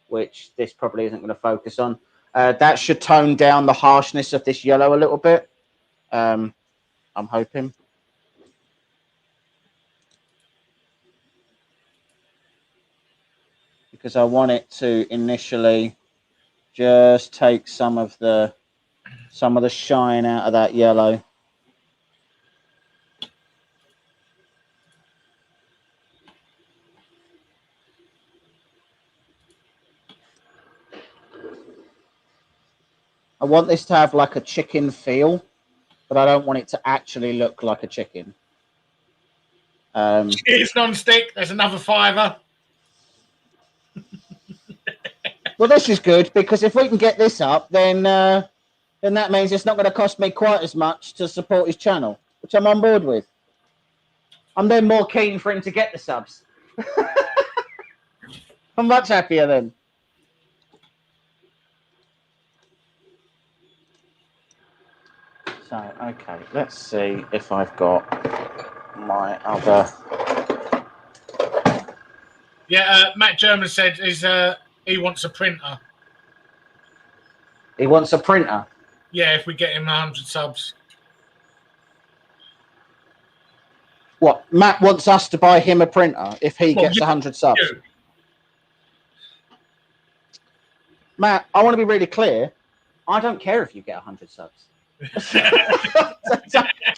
S2: which this probably isn't going to focus on. That should tone down the harshness of this yellow a little bit. I'm hoping. Because I want it to initially just take some of the shine out of that yellow. I want this to have like a chicken feel, but I don't want it to actually look like a chicken.
S3: It's non-stick. There's another £5.
S2: Well, this is good because if we can get this up, then that means it's not going to cost me quite as much to support his channel, which I'm on board with. I'm then more keen for him to get the subs. I'm much happier then. So, okay, let's see if I've got my other...
S3: Yeah, Matt German said he wants a printer.
S2: He wants a printer?
S3: Yeah, if we get him 100 subs.
S2: What? Matt wants us to buy him a printer if he gets 100 subs?
S3: You.
S2: Matt, I want to be really clear. I don't care if you get 100 subs.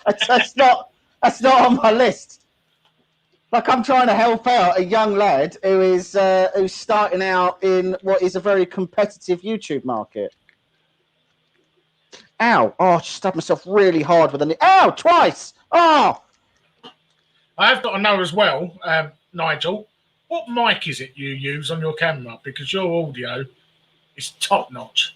S2: that's not on my list. Like, I'm trying to help out a young lad who is who's starting out in what is a very competitive YouTube market. Ow! Oh, I just stabbed myself really hard with ow! Twice! Oh!
S3: I have got to know as well, Nigel, what mic is it you use on your camera? Because your audio is top notch.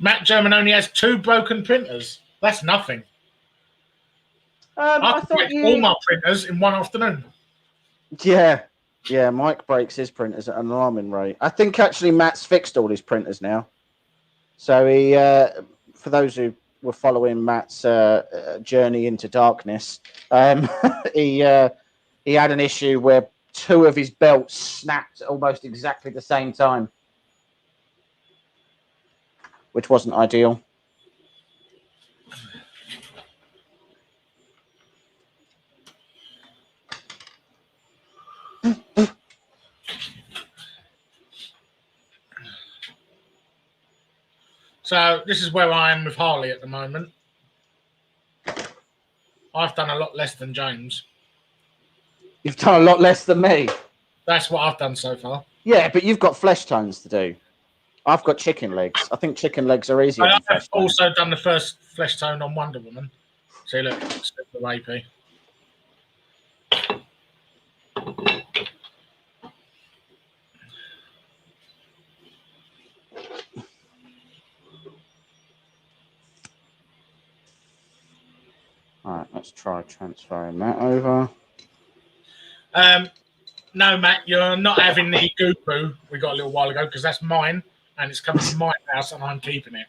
S3: Matt German only has 2 broken printers. That's nothing. I thought all my printers in one afternoon.
S2: Yeah, Mike breaks his printers at an alarming rate. I think actually Matt's fixed all his printers now. So he, for those who were following Matt's journey into darkness, he had an issue where 2 of his belts snapped almost exactly the same time, which wasn't ideal.
S3: So this is where I am with Harley at the moment. I've done a lot less than James.
S2: You've done a lot less than me.
S3: That's what I've done so far.
S2: Yeah, but you've got flesh tones to do. I've got chicken legs. I think chicken legs are easier.
S3: I've also done the first flesh tone on Wonder Woman. See, look, super AP.
S2: All right, let's try transferring that over.
S3: No, Matt, you're not having the goo we got a little while ago because that's mine and it's coming from my house and I'm keeping it.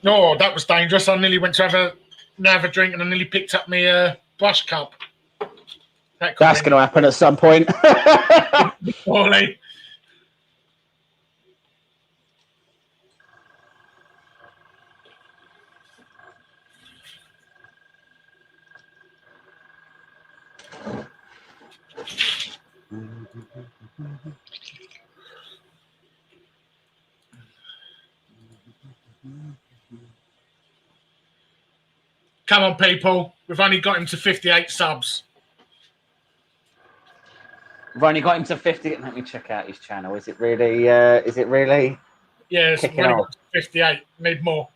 S3: Oh, that was dangerous. I nearly went to have a drink and I nearly picked up my brush cup.
S2: That's going to happen at some point.
S3: Poorly. Come on, people. We've only got him to 58 subs.
S2: We've only got him to 50. Let me check out his channel. Is it really? Yeah,
S3: Yes, we've only got to 58. Need more.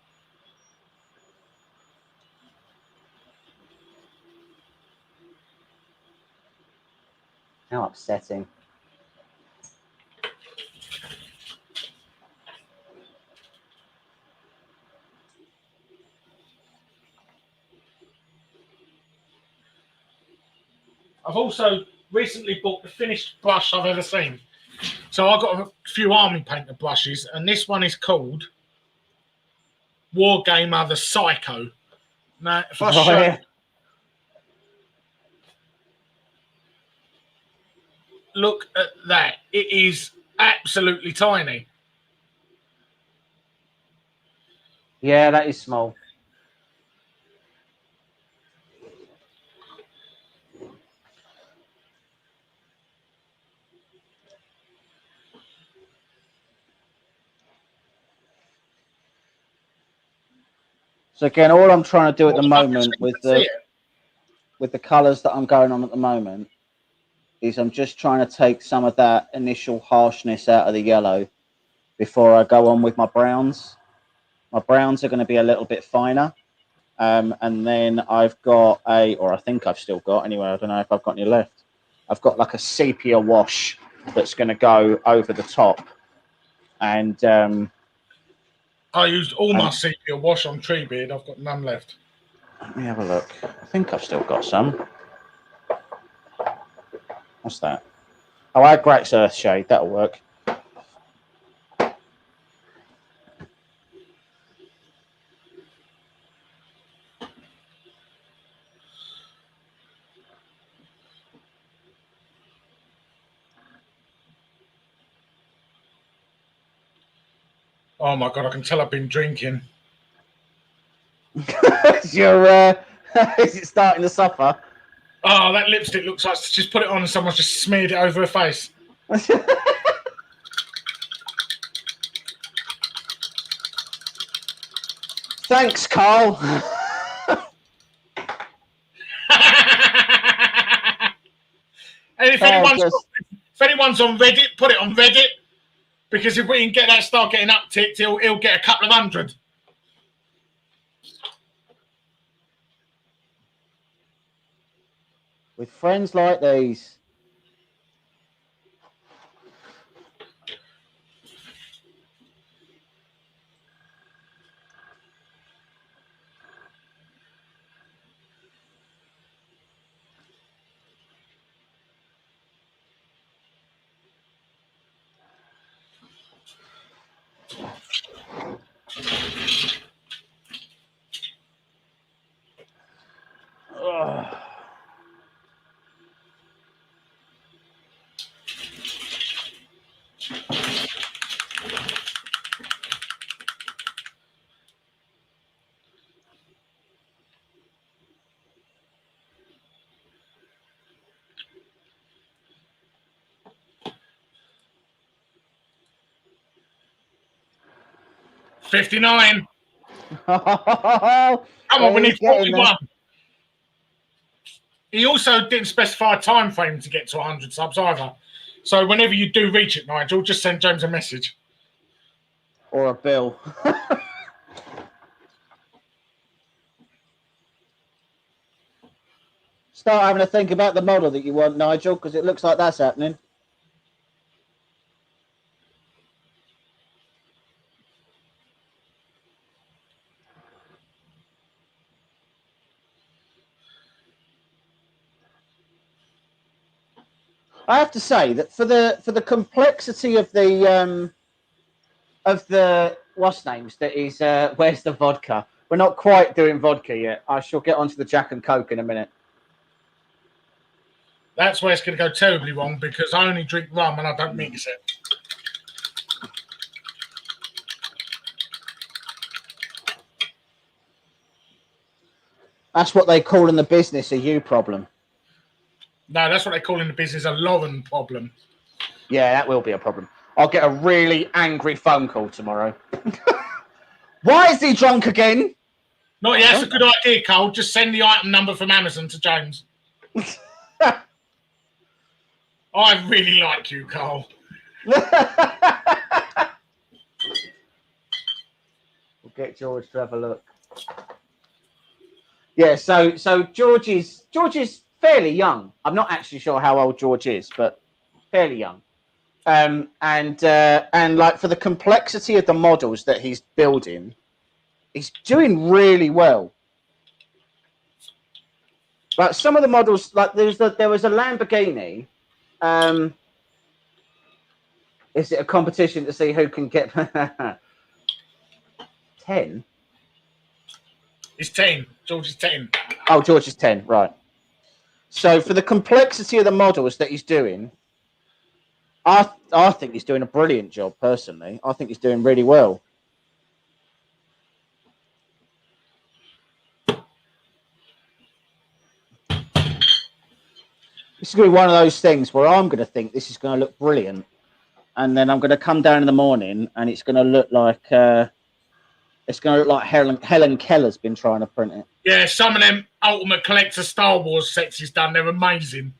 S2: How upsetting.
S3: I've also recently bought the finished brush I've ever seen. So I've got a few army painter brushes, and this one is called Wargamer the Psycho. Now, if I show you, look at that. It is absolutely tiny.
S2: Yeah, that is small. So again, all I'm trying to do at the moment with the colours that I'm going on at the moment is I'm just trying to take some of that initial harshness out of the yellow before I go on with my browns. My browns are going to be a little bit finer. And then I've got or I think I've still got, anyway, I don't know if I've got any left. I've got like a sepia wash that's going to go over the top. And
S3: I used all my sepia wash on Treebeard. I've got none left.
S2: Let me have a look. I think I've still got some. What's that? Oh, I had Grax Earthshade. That'll work.
S3: Oh my God, I can tell I've been drinking.
S2: Is it starting to suffer?
S3: Oh, that lipstick looks like just put it on and someone's just smeared it over her face.
S2: Thanks, Carl.
S3: And if anyone's on Reddit, put it on Reddit. Because if we can get that start getting upticked, he'll get a couple of 100.
S2: With friends like these. Ugh.
S3: $59.
S2: Come
S3: on, we need 41. He also didn't specify a time frame to get to 100 subs either. So whenever you do reach it, Nigel, just send James a message.
S2: Or a bill. Start having to think about the model that you want, Nigel, because it looks like that's happening. I have to say that for the complexity of the what's names that is where's the vodka? We're not quite doing vodka yet. I shall get onto the Jack and Coke in a minute.
S3: That's where it's going to go terribly wrong because I only drink rum and I don't mix it.
S2: That's what they call in the business a you problem.
S3: No, that's what they call in the business a Lauren problem.
S2: Yeah, that will be a problem. I'll get a really angry phone call tomorrow. Why is he drunk again?
S3: No, yeah, that's a good idea, Cole. Just send the item number from Amazon to James. I really like you, Cole.
S2: We'll get George to have a look. Yeah, so George is fairly young. I'm not actually sure how old George is, but fairly young. And like for the complexity of the models that he's building, he's doing really well. Like some of the models, like there was a Lamborghini. Is it a competition to see who can get 10?
S3: He's 10. George is 10.
S2: Oh, George is 10, right. So for the complexity of the models that he's doing, I think he's doing a brilliant job, personally. I think he's doing really well. This is going to be one of those things where I'm going to think this is going to look brilliant. And then I'm going to come down in the morning and it's going to look like Helen Keller's been trying to print it.
S3: Yeah, some of them Ultimate Collector Star Wars sets he's done, they're amazing.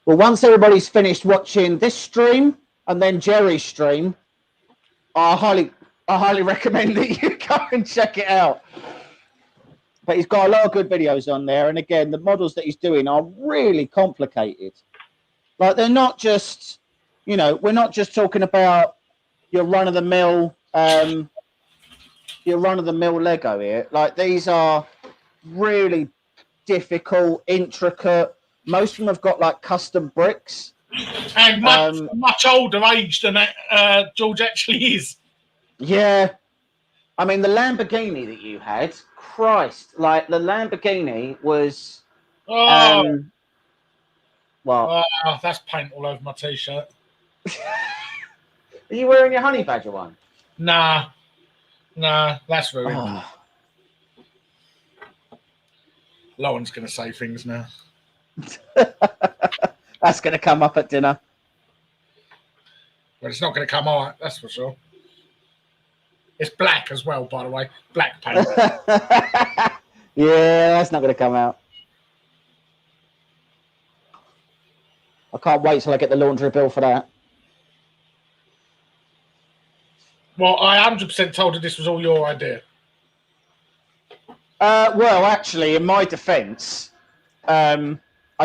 S2: Well, once everybody's finished watching this stream and then Jerry's stream, I highly recommend that you go and check it out. But he's got a lot of good videos on there. And again, the models that he's doing are really complicated. Like they're not just, we're not just talking about your run-of-the-mill Lego here. Like these are really difficult, intricate. Most of them have got like custom bricks.
S3: And much older age than George actually is.
S2: Yeah. I mean, the Lamborghini that you had, Christ, like the Lamborghini was...
S3: what?
S2: Oh,
S3: that's paint all over my T-shirt.
S2: Are you wearing your Honey Badger one?
S3: Nah, that's ruined.
S2: Oh.
S3: Lauren's going to say things now.
S2: That's going to come up at dinner.
S3: But it's not going to come out, that's for sure. It's black as well, by the way. Black paint.
S2: Yeah, that's not going to come out. I can't wait till I get the laundry bill for that.
S3: Well, I 100% told her this was all your idea.
S2: Well, actually, in my defence, I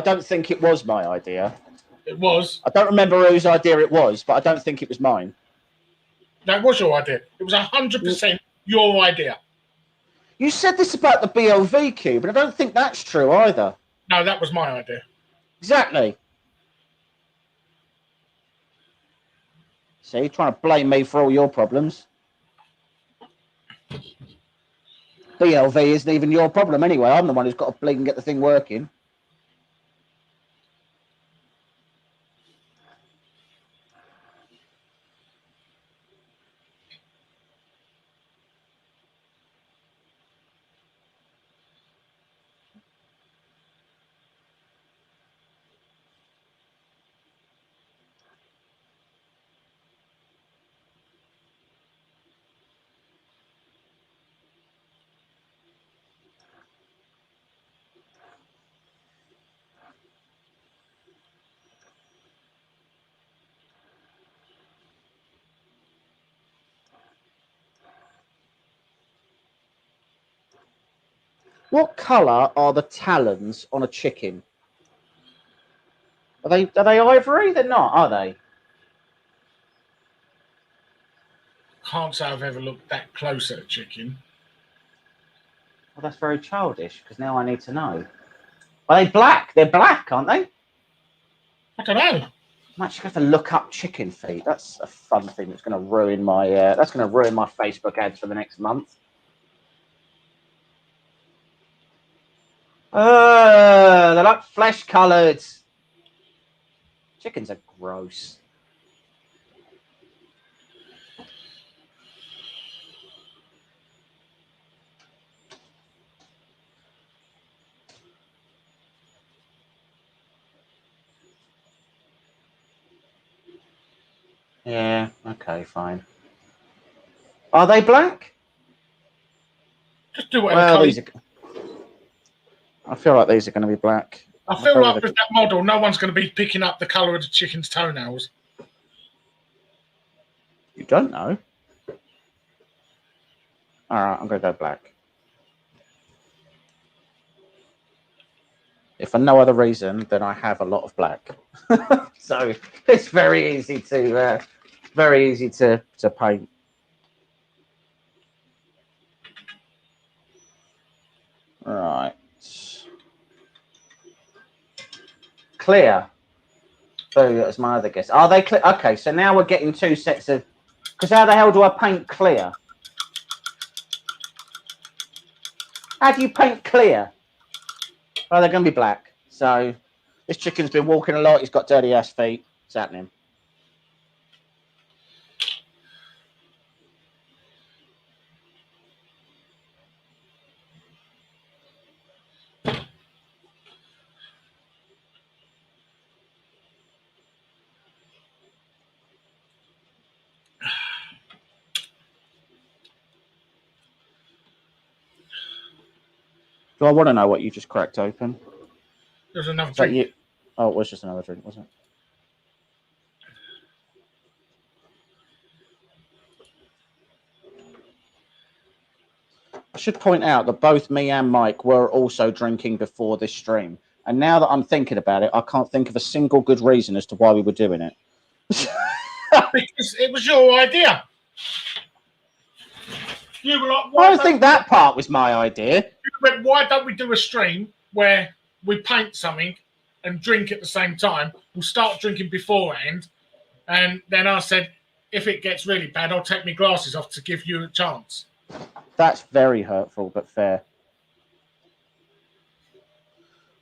S2: don't think it was my idea.
S3: It was.
S2: I don't remember whose idea it was, but I don't think it was mine.
S3: No, it was your idea. It was 100% your idea.
S2: You said this about the BLV cube, and I don't think that's true either.
S3: No, that was my idea.
S2: Exactly. See, trying to blame me for all your problems. BLV isn't even your problem anyway. I'm the one who's got to bleed and get the thing working. What colour are the talons on a chicken? Are they ivory? They're not, are they?
S3: Can't say I've ever looked that close at a chicken.
S2: Well, that's very childish because now I need to know. Are they black? They're black, aren't they?
S3: I don't know.
S2: I'm actually going to look up chicken feet. That's a fun thing. That's going to ruin my. That's going to ruin my Facebook ads for the next month. They're like flesh coloured. Chickens are gross. Yeah, okay, fine. Are they black?
S3: Just do whatever
S2: Well,
S3: colour.
S2: these are. I feel like these are going to be black.
S3: I feel like with that model, no one's going to be picking up the colour of the chicken's toenails.
S2: You don't know. All right, I'm going to go black. If for no other reason, then I have a lot of black. So it's very easy to paint. Right. Clear. So that's my other guess. Are they clear? Okay, so now we're getting two sets of. Because how the hell do I paint clear? How do you paint clear? Well, they're going to be black. So this chicken's been walking a lot. He's got dirty ass feet. It's happening. Do I want to know what you just cracked open?
S3: There's another
S2: Is that
S3: drink.
S2: you? Oh, it was just another drink, wasn't it? I should point out that both me and Mike were also drinking before this stream. And now that I'm thinking about it, I can't think of a single good reason as to why we were doing it.
S3: Because it was your idea. You were like,
S2: I don't think that part was my idea.
S3: You went, why don't we do a stream where we paint something and drink at the same time? We'll start drinking beforehand. And then I said, if it gets really bad, I'll take my glasses off to give you a chance.
S2: That's very hurtful, but fair.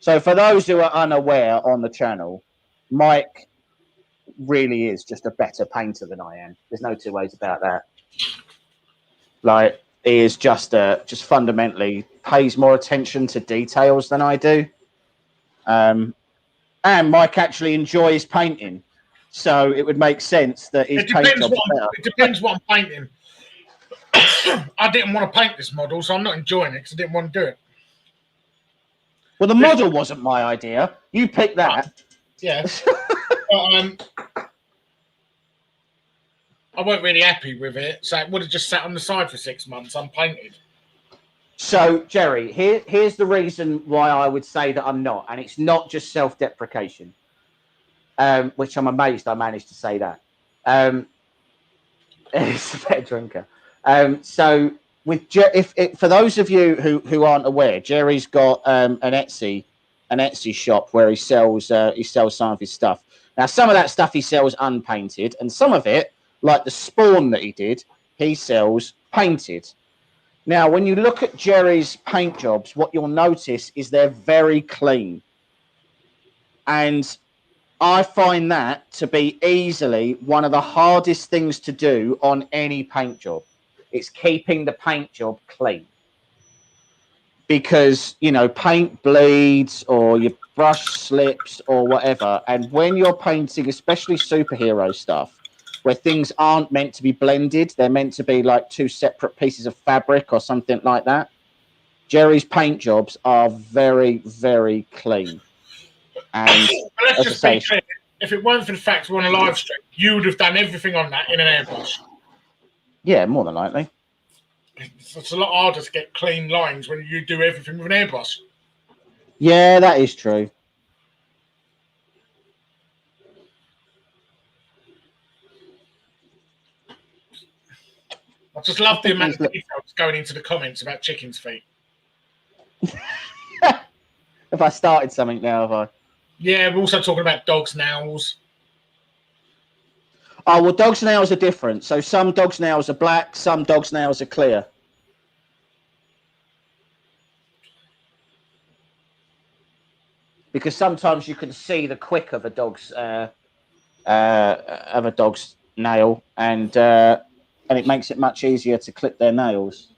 S2: So for those who are unaware on the channel, Mike really is just a better painter than I am. There's no two ways about that. Like, he is just fundamentally pays more attention to details than I do. And Mike actually enjoys painting. So it would make sense that his paint job's better.
S3: It depends what I'm painting. I didn't want to paint this model, so I'm not enjoying it because I didn't want to do it.
S2: Well, the model wasn't my idea. You picked that.
S3: Yeah. But, I weren't really happy with it, so it would have just sat on the side for 6 months unpainted.
S2: So, Jerry, here's the reason why I would say that I'm not, and it's not just self-deprecation, which I'm amazed I managed to say that. It's a better drinker. So, for those of you who aren't aware, Jerry's got an Etsy shop where he sells some of his stuff. Now, some of that stuff he sells unpainted, and some of it, like the spawn that he did, he sells painted. Now, when you look at Jerry's paint jobs, what you'll notice is they're very clean. And I find that to be easily one of the hardest things to do on any paint job. It's keeping the paint job clean. Because, you know, paint bleeds or your brush slips or whatever. And when you're painting, especially superhero stuff, where things aren't meant to be blended, they're meant to be like two separate pieces of fabric or something like that. Jerry's paint jobs are very, very clean. And
S3: let's just be clear, if it weren't for the fact we're on a live stream, you would have done everything on that in an airbrush.
S2: Yeah, more than likely.
S3: It's a lot harder to get clean lines when you do everything with an airbrush.
S2: Yeah, that is true.
S3: I just love the amount of details going into the comments about chicken's feet.
S2: Have I started something now? Have I?
S3: Yeah, we're also talking about dogs' nails.
S2: Oh, well, dogs' nails are different. So some dogs' nails are black, some dogs' nails are clear. Because sometimes you can see the quick of a dog's nail, and it makes it much easier to clip their nails.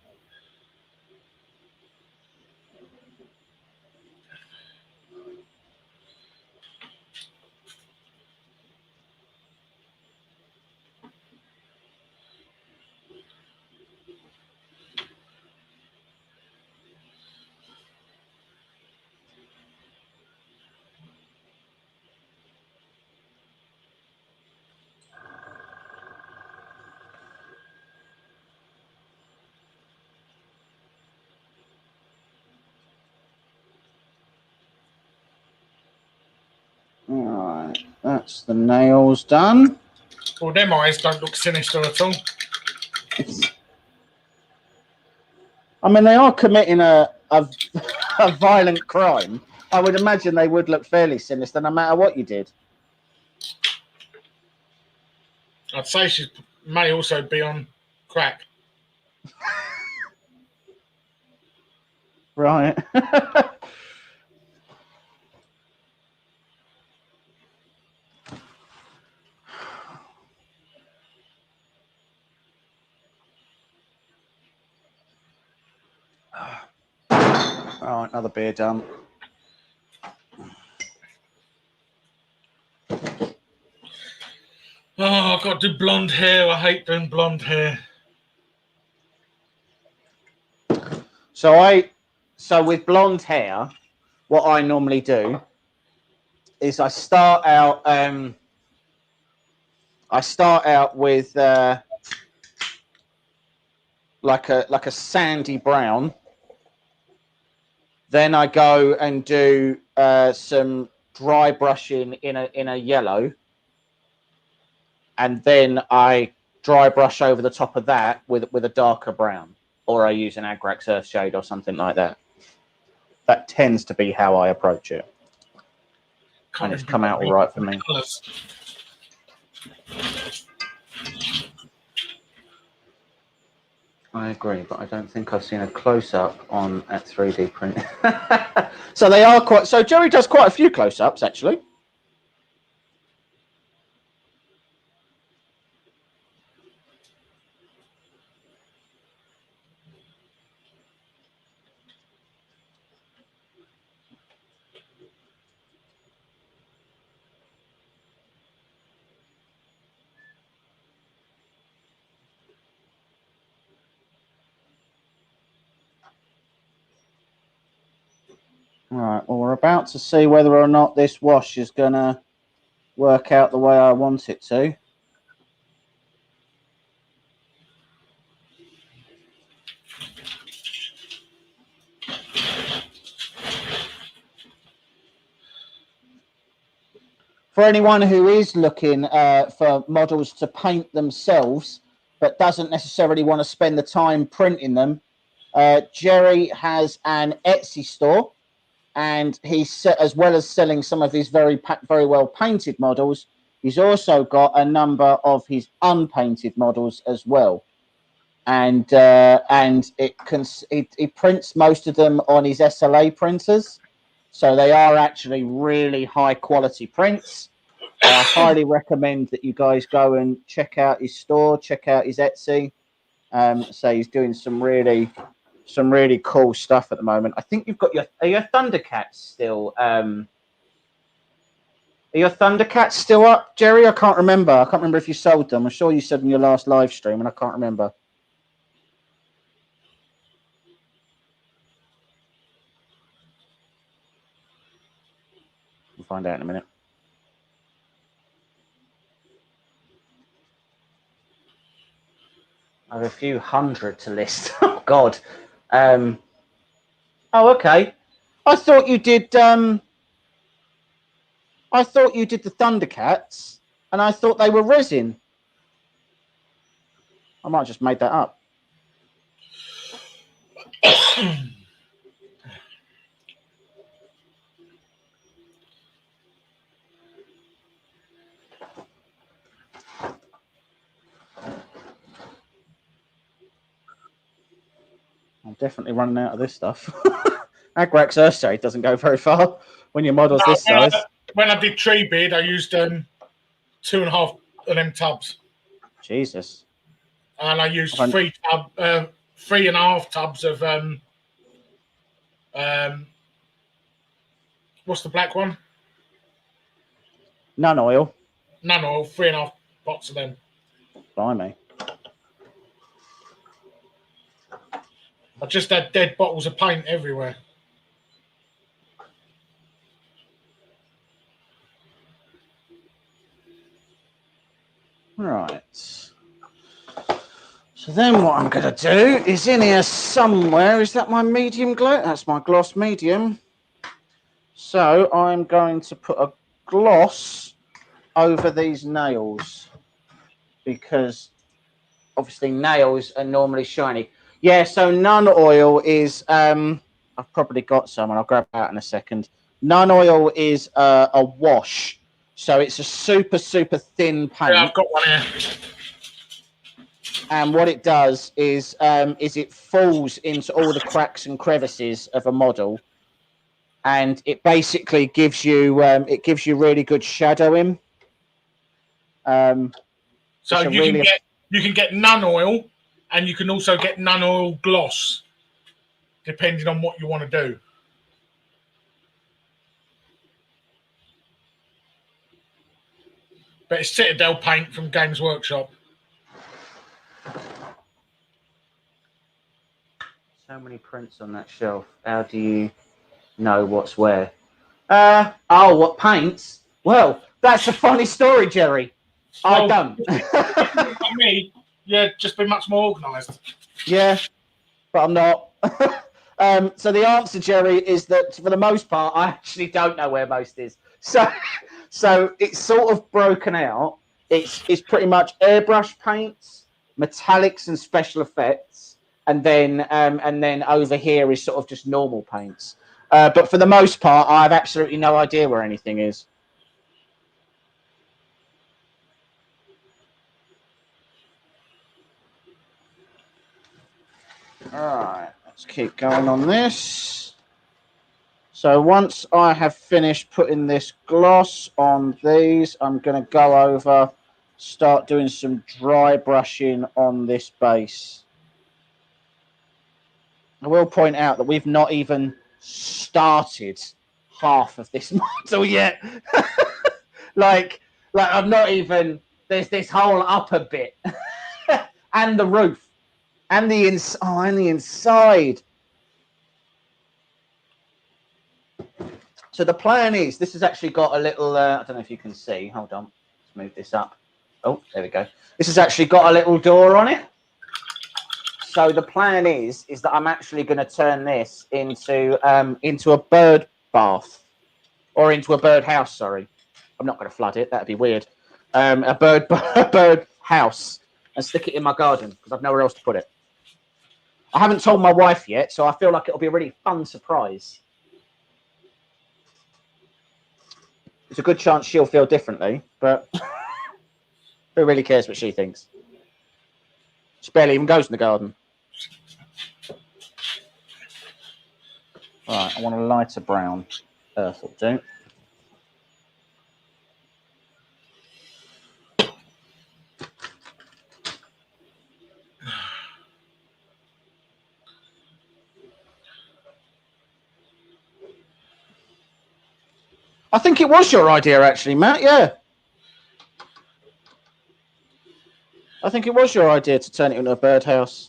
S2: All right, that's the nails done.
S3: Well, them eyes don't look sinister at all.
S2: I mean, they are committing a violent crime. I would imagine they would look fairly sinister no matter what you did.
S3: I'd say she may also be on crack.
S2: Right. All right, another beer done.
S3: Oh, I've got to do blonde hair. I hate doing blonde hair.
S2: So with blonde hair, what I normally do is I start out with like a sandy brown. Then I go and do some dry brushing in a yellow, and then I dry brush over the top of that with a darker brown, or I use an Agrax Earthshade or something like that. That tends to be how I approach it, and it's come out all right for me. I agree, but I don't think I've seen a close-up at 3D print. So they are quite. So Jerry does quite a few close-ups, actually. Right. Well, we're about to see whether or not this wash is going to work out the way I want it to. For anyone who is looking for models to paint themselves, but doesn't necessarily want to spend the time printing them, Jerry has an Etsy store, and he's, as well as selling some of his very well painted models, he's also got a number of his unpainted models as well. And he prints most of them on his SLA printers, so they are actually really high quality prints. I highly recommend that you guys go and check out his store, check out his Etsy. So he's doing some really cool stuff at the moment. I think you've got your Thundercats still. Are your Thundercats still up, Jerry? I can't remember. I can't remember if you sold them. I'm sure you said in your last live stream, and I can't remember. We'll find out in a minute. I have a few hundred to list. Oh God. Oh, okay. I thought you did. I thought you did the Thundercats, and I thought they were resin. I might have just made that up. I'm definitely running out of this stuff. Agrax Earthshade doesn't go very far when your model's this size.
S3: When I did tree beard, I used 2.5 of them tubs.
S2: Jesus.
S3: And I used 3.5 tubs of what's the black one?
S2: None oil.
S3: None oil. 3.5 pots of them.
S2: Blimey.
S3: I just had dead bottles of paint everywhere.
S2: Right. So then what I'm going to do is in here somewhere. Is that my medium gloss? That's my gloss medium. So I'm going to put a gloss over these nails because obviously nails are normally shiny. Yeah, so None Oil is, I've probably got some and I'll grab it out in a second. None Oil is a wash. So it's a super, super thin paint.
S3: Yeah, I've got one here.
S2: And what it does is it falls into all the cracks and crevices of a model, and it basically gives you really good shadowing.
S3: So you can get None Oil, and you can also get None Oil gloss, depending on what you want to do. But it's Citadel paint from Games Workshop.
S2: So many prints on that shelf. How do you know what's where? Oh, what paints? Well, that's a funny story, Jerry. I don't.
S3: Like me, yeah, just be much more organised.
S2: Yeah, but I'm not. So the answer, Jerry, is that for the most part, I actually don't know where most is. So it's sort of broken out. It's pretty much airbrush paints, metallics, and special effects, and then over here is sort of just normal paints. But for the most part, I have absolutely no idea where anything is. All right, let's keep going on this. So once I have finished putting this gloss on these, I'm going to go over, start doing some dry brushing on this base. I will point out that we've not even started half of this model yet. like I'm not even, there's this whole upper bit and the roof and the inside. So the plan is, this has actually got a little, I don't know if you can see, hold on, let's move this up. Oh, there we go. This has actually got a little door on it. So the plan is that I'm actually going to turn this into a bird bath, or into a bird house, sorry. I'm not going to flood it, that'd be weird. A bird house, and stick it in my garden, because I've nowhere else to put it. I haven't told my wife yet, so I feel like it'll be a really fun surprise. There's a good chance she'll feel differently, but who really cares what she thinks? She barely even goes in the garden. Right, I want a lighter brown. Earth will do. I think it was your idea, actually, Matt. Yeah. I think it was your idea to turn it into a birdhouse.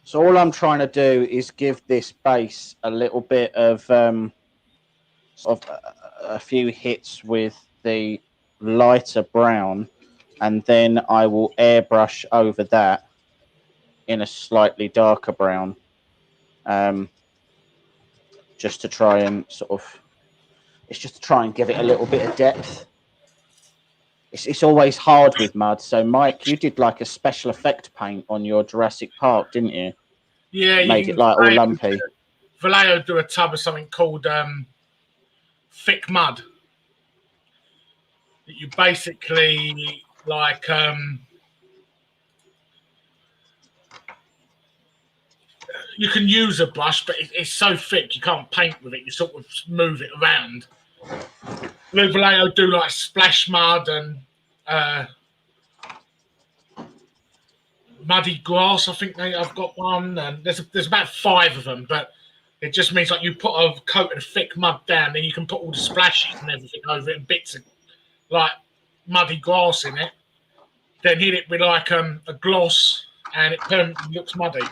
S2: So all I'm trying to do is give this base a little bit of sort of a few hits with the lighter brown, and then I will airbrush over that in a slightly darker brown, just to try and sort of, it's just to try and give it a little bit of depth. it's always hard with mud. So, Mike, you did like a special effect paint on your Jurassic Park, didn't you?
S3: Yeah, you
S2: Made
S3: can
S2: it like all lumpy.
S3: Vallejo do a tub of something called thick mud. You basically like you can use a brush, but it's so thick you can't paint with it. You sort of move it around. Vallejo do like splash mud and muddy grass. I think I've got one, and there's about 5 of them, but it just means like you put a coat of thick mud down, then you can put all the splashes and everything over it and bits of like muddy grass in it. Then hit it with like a gloss, and it permanently looks muddy.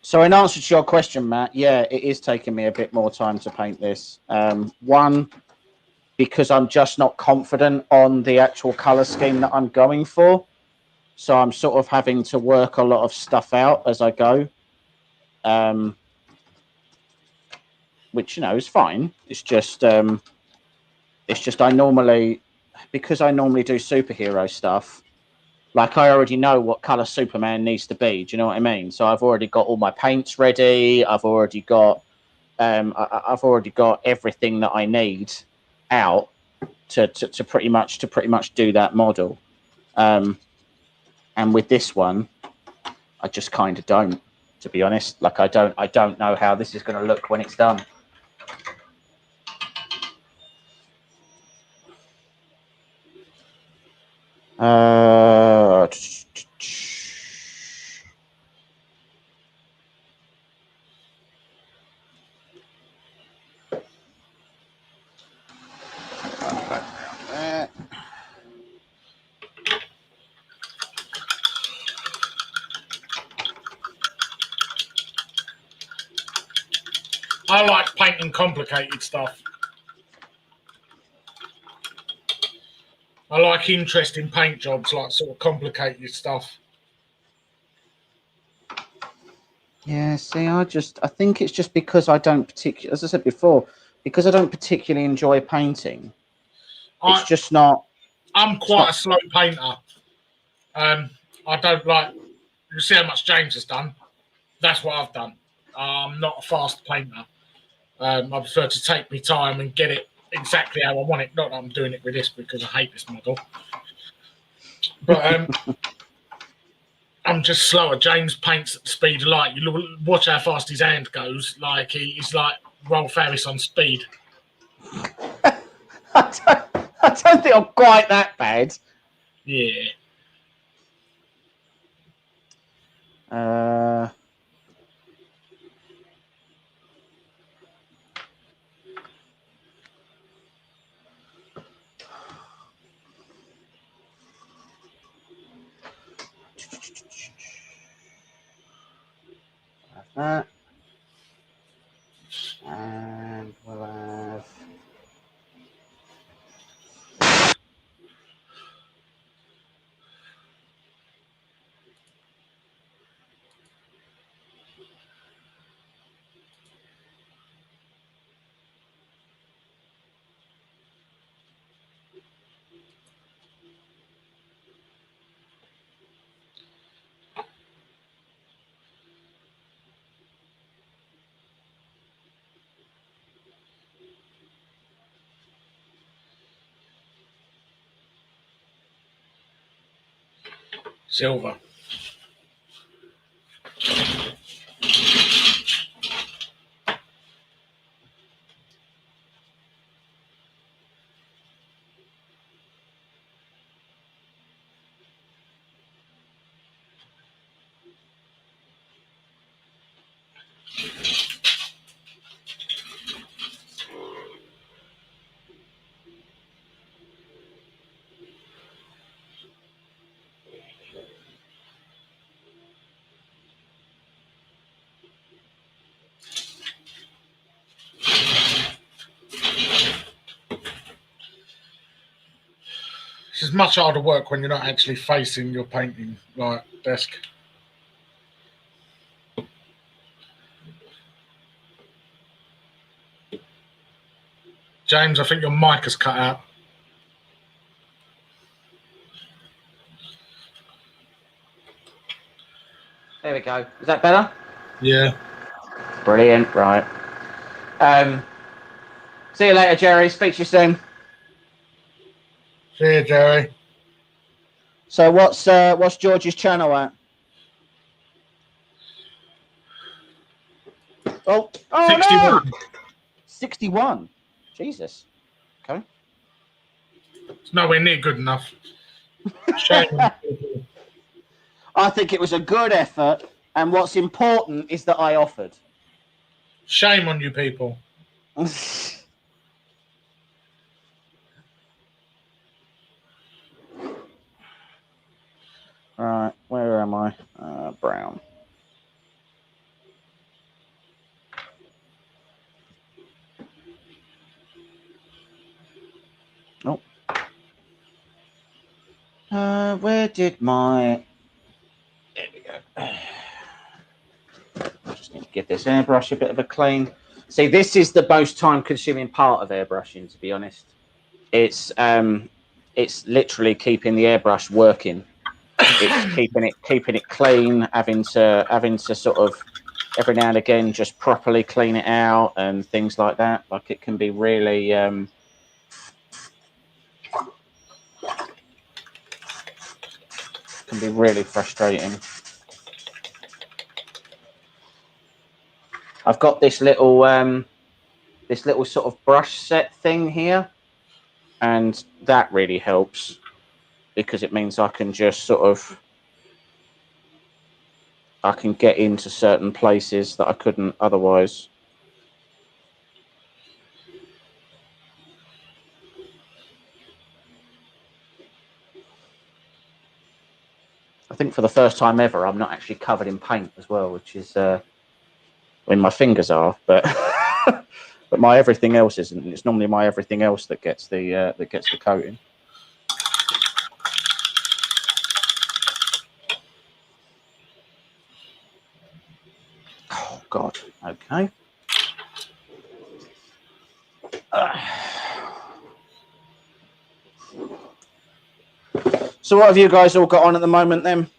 S2: So in answer to your question, Matt, yeah, it is taking me a bit more time to paint this. One, because I'm just not confident on the actual color scheme that I'm going for. So I'm sort of having to work a lot of stuff out as I go. Which, you know, is fine. It's just I normally, because I normally do superhero stuff, like I already know what color Superman needs to be. Do you know what I mean? So I've already got all my paints ready. I've already got everything that I need out to pretty much do that model. And with this one, I just kind of don't, to be honest. Like I don't know how this is going to look when it's done.
S3: I like painting complicated stuff. I like interesting paint jobs, like sort of complicated stuff.
S2: Yeah, see, I think it's just because I don't particularly, as I said before, because I don't particularly enjoy painting. It's just not.
S3: I'm quite a slow painter. I don't like. You see how much James has done. That's what I've done. I'm not a fast painter. I prefer to take my time and get it exactly how I want it. Not that I'm doing it with this because I hate this model. But I'm just slower. James paints at the speed of light. You watch how fast his hand goes. Like he's like Rolf Harris on speed.
S2: I don't think I'm quite that bad.
S3: Yeah.
S2: That. And we'll have.
S3: Silver. It's much harder work when you're not actually facing your painting like desk. James, I think your mic is cut out.
S2: There we go. Is that better?
S3: Yeah.
S2: Brilliant. Right. See you later, Jerry. Speak to you soon.
S3: See you, Jerry.
S2: So what's George's channel at? Oh
S3: 61.
S2: No! 61. Jesus. Okay.
S3: It's nowhere near good enough. Shame.
S2: I think it was a good effort, and what's important is that I offered.
S3: Shame on you people.
S2: Right, where am I? Brown. Oh. Where did my... There we go. I just need to give this airbrush a bit of a clean. See, this is the most time-consuming part of airbrushing, to be honest. It's literally keeping the airbrush working. It's keeping it clean, having to sort of every now and again just properly clean it out and things like that. Like it can be really frustrating. I've got this little sort of brush set thing here, and that really helps because it means I can just sort of get into certain places that I couldn't otherwise. I think for the first time ever, I'm not actually covered in paint as well, which is when my fingers are, but but my everything else isn't. It's normally my everything else that gets the coating. Oh God. Okay. So what have you guys all got on at the moment then?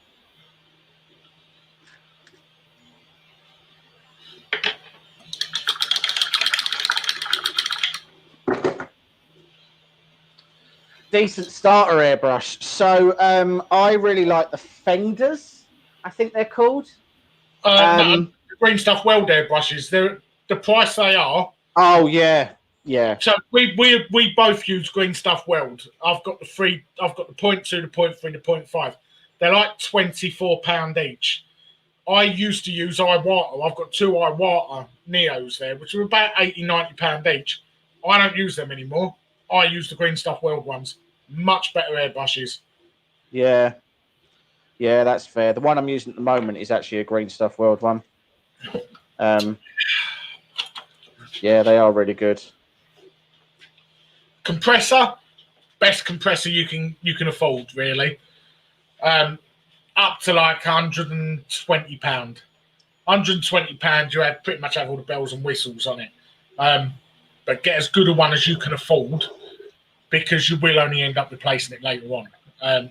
S2: Decent starter airbrush. So I really like the Fenders, I think they're called.
S3: No, Green Stuff Weld airbrushes. They're the price they are.
S2: Oh yeah, yeah.
S3: So we both use Green Stuff Weld. I've got the 0.2, the 0.3, the 0.5. They're like £24 each. I used to use Iwata. I've got two Iwata Neos there, which are about £80-90 each. I don't use them anymore. I use the Green Stuff Weld ones. Much better airbrushes.
S2: Yeah. Yeah, that's fair. The one I'm using at the moment is actually a Green Stuff Weld one. Yeah, they are really good.
S3: Compressor, best compressor you can afford, really. Up to like £120. £120, you pretty much have all the bells and whistles on it. But get as good a one as you can afford, because you will only end up replacing it later on.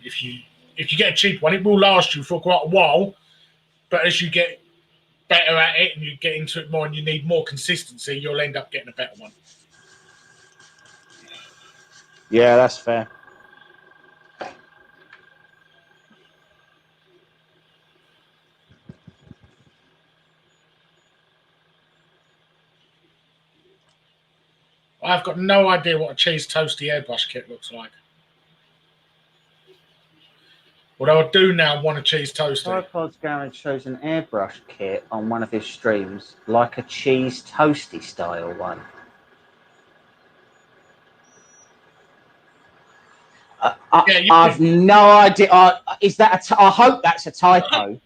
S3: If you get a cheap one, it will last you for quite a while. But as you get better at it and you get into it more and you need more consistency, you'll end up getting a better one.
S2: Yeah, that's fair.
S3: I've got no idea what a cheese toasty airbrush kit looks like. Although I do now want a cheese toasty.
S2: Tripod's Garage shows an airbrush kit on one of his streams, like a cheese toasty style one. I've no idea. Is that I hope that's a typo.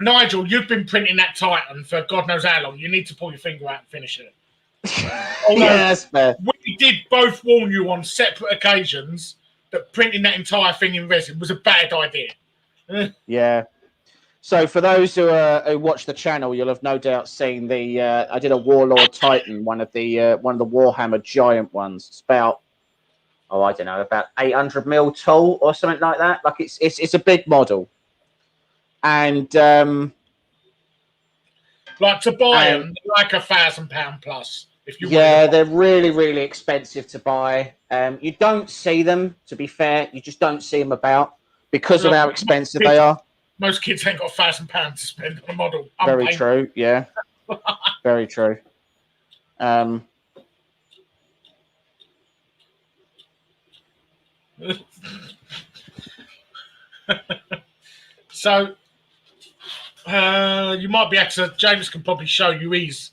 S3: Nigel, you've been printing that Titan for God knows how long. You need to pull your finger out and finish it. Although
S2: Yeah, that's fair.
S3: we did both warn you on separate occasions that printing that entire thing in resin was a bad idea.
S2: Yeah. So for those who watch the channel, you'll have no doubt seen the. I did a Warlord Titan, one of the Warhammer giant ones. It's about, I don't know, about 800 mil tall or something like that. Like it's a big model, and
S3: like to buy them, like £1,000 plus. If you
S2: yeah, they're really expensive to buy. You don't see them, to be fair. You just don't see them about because of how expensive they are.
S3: Most kids ain't got £1,000 to spend on a model.
S2: Very true. Yeah, very true.
S3: So you might be able to. James can probably show you his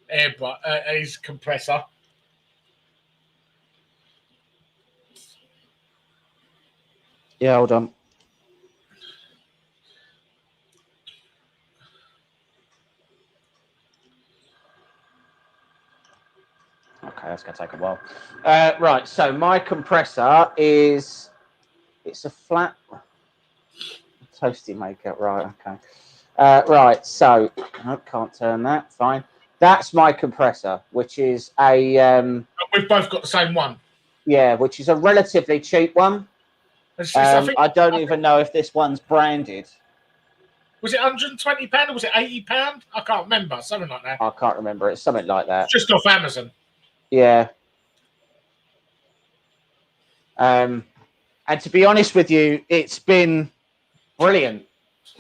S3: his compressor.
S2: Yeah, hold on. Okay, that's going to take a while. Right, so my compressor it's a flat toasty maker. Right, okay. Right, so I can't turn that. Fine. That's my compressor, which is a.
S3: We've both got the same one.
S2: Yeah, which is a relatively cheap one. I don't even know if this one's branded.
S3: Was it £120 or was it £80? I can't remember. Something like that.
S2: I can't remember. It's something like that.
S3: Just off Amazon.
S2: Yeah. And to be honest with you, it's been brilliant.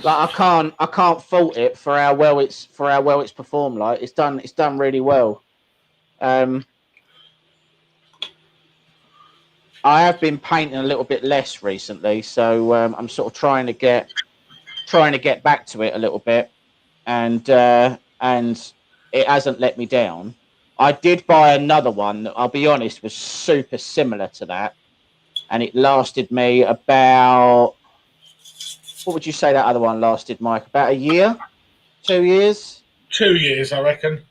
S2: Like I can't fault it for how well it's performed. Like it's done really well. I have been painting a little bit less recently, so I'm sort of trying to get back to it a little bit, and it hasn't let me down. I did buy another one that I'll be honest was super similar to that, and it lasted me about. What would you say that other one lasted, Mike? About a year, 2 years.
S3: 2 years, I reckon.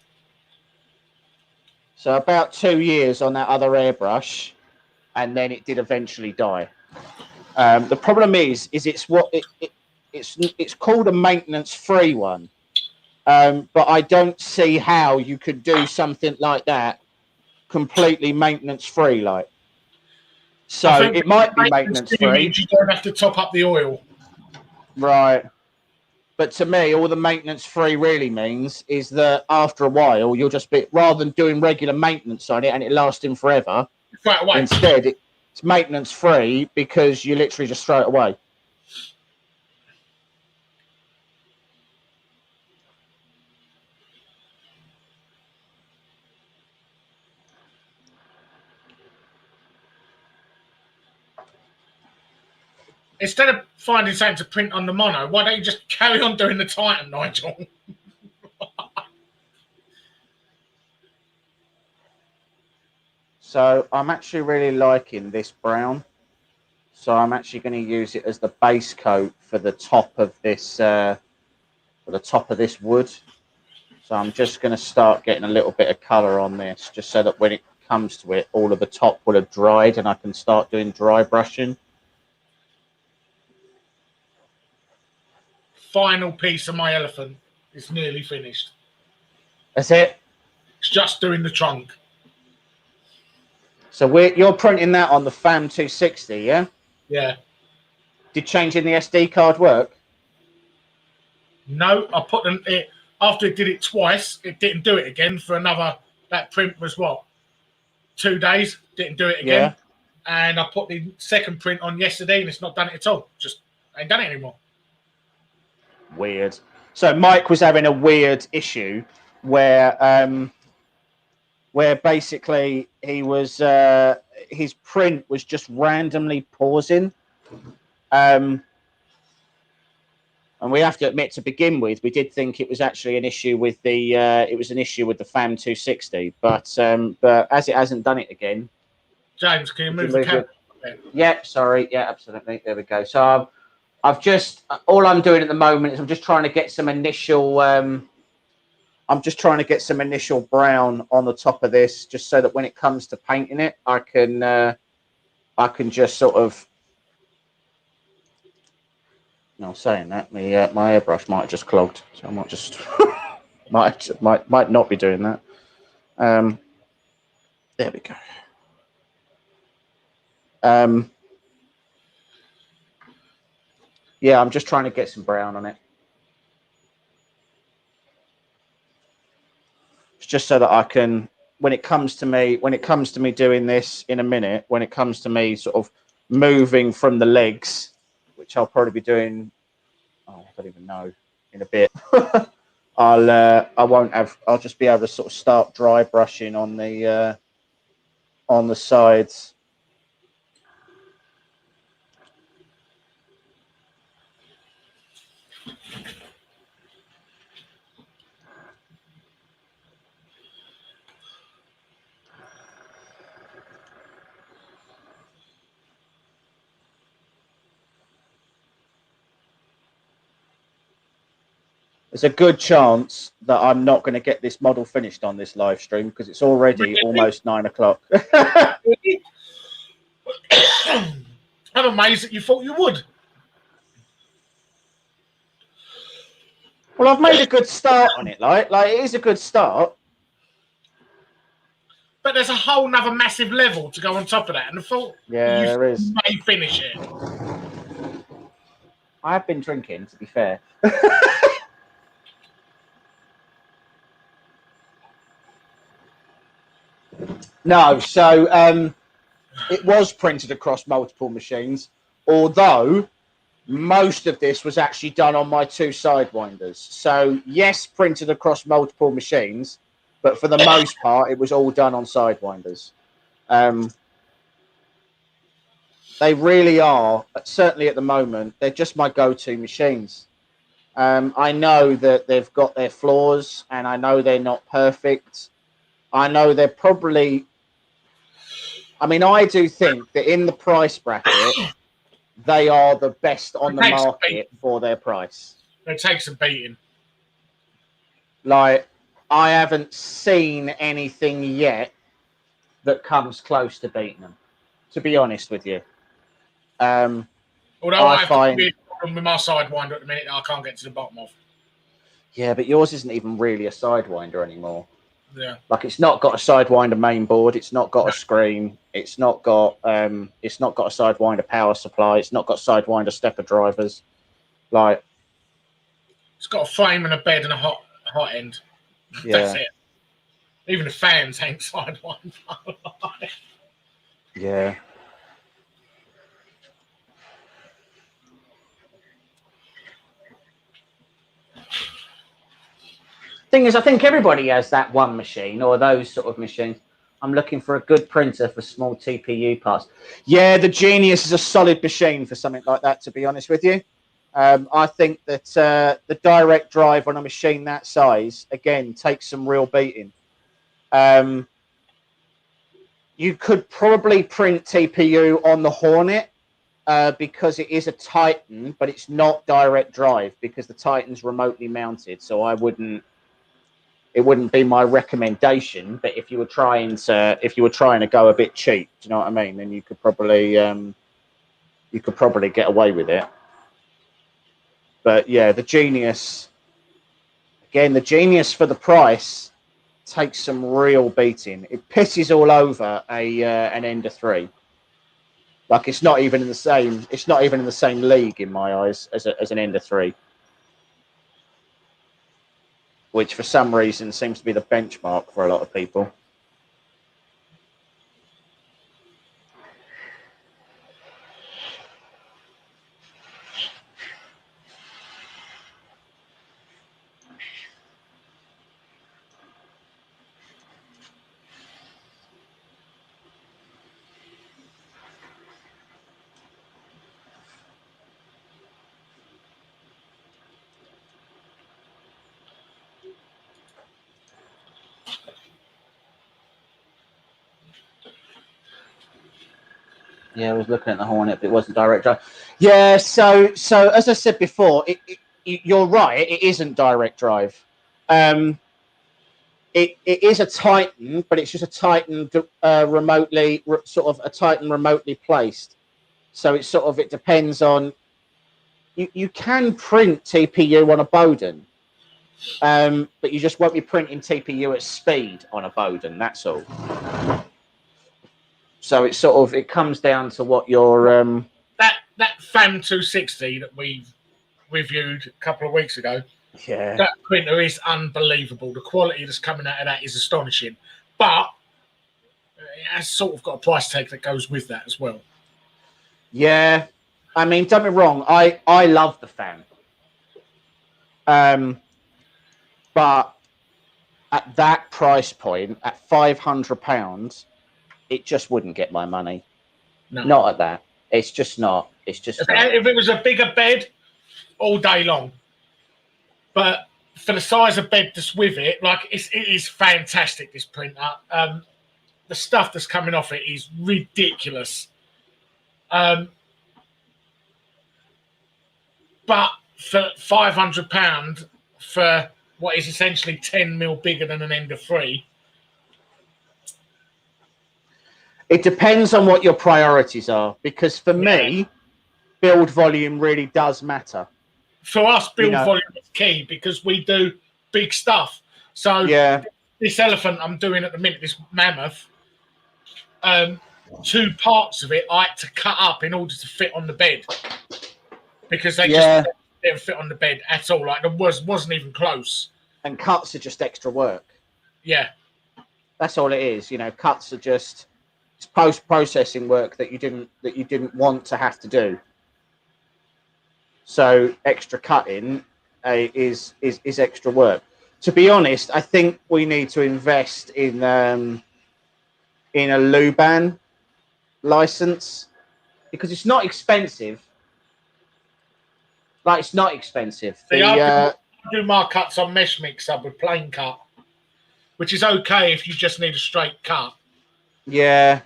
S2: So about 2 years on that other airbrush, and then it did eventually die. The problem is it's called a maintenance-free one, but I don't see how you could do something like that completely maintenance-free. Like, so it might be maintenance-free.
S3: You don't have to top up the oil,
S2: right? But to me, all the maintenance-free really means is that after a while, you'll just be rather than doing regular maintenance on it and it lasting forever.
S3: Right away.
S2: Instead, it's maintenance-free because you literally just throw it away.
S3: Instead of finding something to print on the mono, why don't you just carry on doing the Titan, Nigel?
S2: So I'm actually really liking this brown. So I'm actually going to use it as the base coat for the top of this wood. So I'm just going to start getting a little bit of colour on this, just so that when it comes to it, all of the top will have dried and I can start doing dry brushing.
S3: Final piece of my elephant is nearly finished.
S2: That's it?
S3: It's just doing the trunk.
S2: So you're printing that on the FAM 260, yeah?
S3: Yeah.
S2: Did changing the SD card work?
S3: No, I put them after it did it twice. It didn't do it again for another. That print was what, 2 days? Didn't do it again. Yeah. And I put the second print on yesterday, and it's not done it at all. Just ain't done it anymore.
S2: Weird. So Mike was having a weird issue where basically he was his print was just randomly pausing. And we have to admit, to begin with, we did think it was actually an issue with the FAM 260, but as it hasn't done it again.
S3: James, can you move the camera?
S2: Yeah, sorry. Yeah, absolutely. There we go. So I've just all I'm doing at the moment is I'm just trying to get some initial I'm just trying to get some initial brown on the top of this, just so that when it comes to painting it, I can just sort of. No, saying that, my airbrush might have just clogged, so I might just might not be doing that. There we go. Yeah, I'm just trying to get some brown on it. It's just so that I can, when it comes to me doing this in a minute, when it comes to me sort of moving from the legs, which I'll probably be doing, I don't even know, in a bit. I'll just be able to sort of start dry brushing on the sides. There's a good chance that I'm not going to get this model finished on this live stream because it's already almost 9 o'clock.
S3: I'm amazed that you thought you would.
S2: Well, I've made a good start on it, like it is a good start.
S3: But there's a whole nother massive level to go on top of that, and I thought
S2: there is.
S3: May finish it.
S2: I have been drinking, to be fair. No, so it was printed across multiple machines, although most of this was actually done on my 2 sidewinders. So yes, printed across multiple machines, but for the most part, it was all done on sidewinders. They really are, certainly at the moment, they're just my go-to machines. I know that they've got their flaws, and I know they're not perfect. I know they're probably... I mean, I do think that in the price bracket, they are the best on the market for their price.
S3: They take some beating.
S2: Like, I haven't seen anything yet that comes close to beating them, to be honest with you.
S3: Although I find a problem with my sidewinder at the minute that I can't get to the bottom of.
S2: Yeah, but yours isn't even really a sidewinder anymore.
S3: Yeah.
S2: Like, it's not got a sidewinder main board. It's not got a screen. It's not got a sidewinder power supply. It's not got sidewinder stepper drivers. Like,
S3: it's got a frame and a bed and a hot end.
S2: Yeah.
S3: That's it. Even the fans ain't sidewinder.
S2: Yeah. Thing is, I think everybody has that one machine or those sort of machines. I'm looking for a good printer for small TPU parts. Yeah, the Genius is a solid machine for something like that, to be honest with you. I think that the direct drive on a machine that size, again, takes some real beating. You could probably print TPU on the Hornet because it is a Titan, but it's not direct drive because the Titan's remotely mounted. So it wouldn't be my recommendation. But if you were trying to go a bit cheap, do you know what I mean? Then you could probably get away with it. But yeah, the Genius, again, the Genius for the price takes some real beating. It pisses all over an Ender 3. Like, it's not even in the same league in my eyes as an Ender 3. Which for some reason seems to be the benchmark for a lot of people. Yeah, I was looking at the Hornet, but it wasn't direct drive. Yeah, so as I said before, you're right. It isn't direct drive. it is a Titan, but it's just a Titan remotely placed. So it's sort of, it depends on, you can print TPU on a Bowden, but you just won't be printing TPU at speed on a Bowden. That's all. So it's sort of, it comes down to what your
S3: that FAM 260 that we reviewed a couple of weeks ago.
S2: Yeah.
S3: That printer is unbelievable. The quality that's coming out of that is astonishing. But it has sort of got a price tag that goes with that as well.
S2: Yeah. I mean, don't be wrong. I love the FAM. But at that price point, at £500, it just wouldn't get my money.
S3: No.
S2: Not at that. It's just not. It's just not.
S3: If it was a bigger bed, all day long. But for the size of bed that's with it, like it is fantastic, this printer. The stuff that's coming off it is ridiculous. But for £500 for what is essentially 10 mil bigger than an Ender 3.
S2: It depends on what your priorities are, because for me, build volume really does matter.
S3: For us, build volume is key because we do big stuff. So this elephant I'm doing at the minute, this mammoth, 2 parts of it I had to cut up in order to fit on the bed because they just didn't fit on the bed at all. Like, it wasn't even close.
S2: And cuts are just extra work.
S3: Yeah,
S2: that's all it is. You know, cuts are just post-processing work that you didn't want to have to do. So extra cutting is extra work. To be honest, I think we need to invest in a Luban license because it's not expensive. Like, it's not expensive.
S3: I do my cuts on mesh mixer with plain cut, which is okay if you just need a straight cut.
S2: Yeah.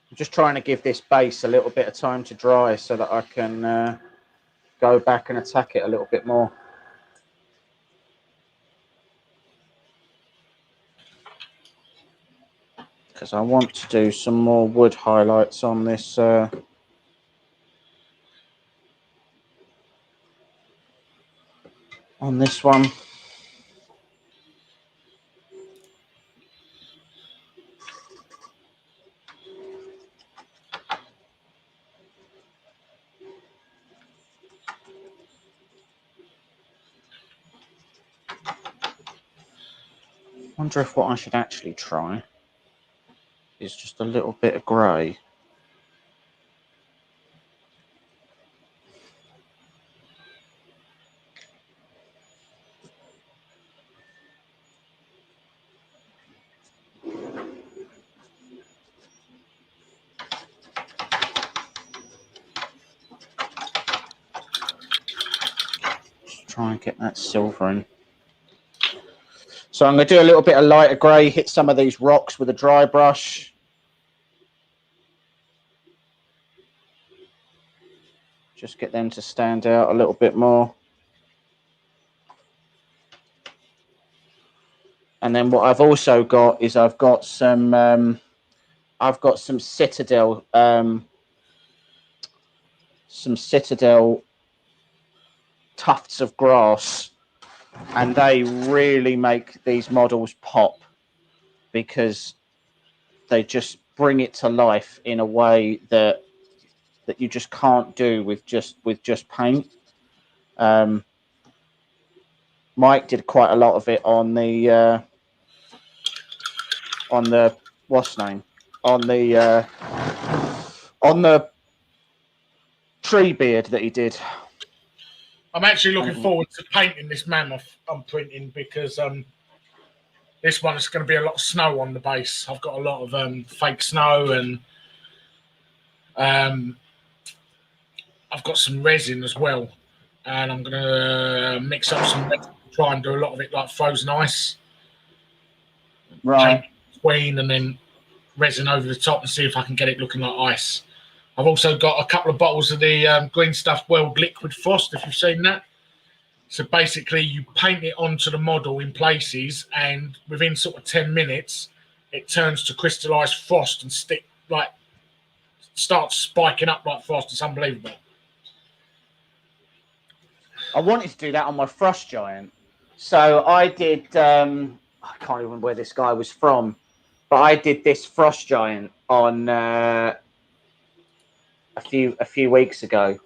S2: I'm just trying to give this base a little bit of time to dry so that I can go back and attack it a little bit more. Because I want to do some more wood highlights on this. On this one. I wonder if what I should actually try is just a little bit of grey. Just try and get that silver in. So I'm going to do a little bit of lighter grey, hit some of these rocks with a dry brush. Just get them to stand out a little bit more. And then what I've also got is I've got some Citadel tufts of grass. And they really make these models pop because they just bring it to life in a way that you just can't do with just paint. Mike did quite a lot of it on the what's name on the tree beard that he did.
S3: I'm actually looking forward to painting this mammoth I'm printing because this one is going to be a lot of snow on the base. I've got a lot of fake snow and I've got some resin as well. and I'm going to mix up some resin, try and do a lot of it like frozen ice.
S2: Right.
S3: Paint between and then resin over the top and see if I can get it looking like ice. I've also got a couple of bottles of the Green Stuff World Liquid Frost, if you've seen that. So basically, you paint it onto the model in places, and within sort of 10 minutes, it turns to crystallized frost and starts spiking up like frost. It's unbelievable.
S2: I wanted to do that on my Frost Giant. So I did, I can't even remember where this guy was from, but I did this Frost Giant on a few weeks ago.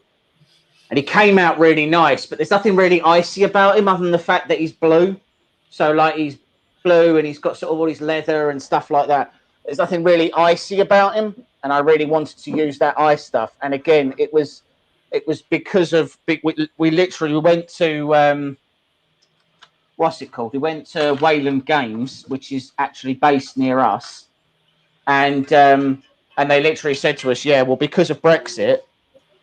S2: And he came out really nice, but there's nothing really icy about him other than the fact that he's blue. So like he's blue and he's got sort of all his leather and stuff like that. There's nothing really icy about him, and I really wanted to use that ice stuff. And again, it was because of we literally went to what's it called? We went to Wayland Games, which is actually based near us, and they literally said to us, yeah, well, because of Brexit,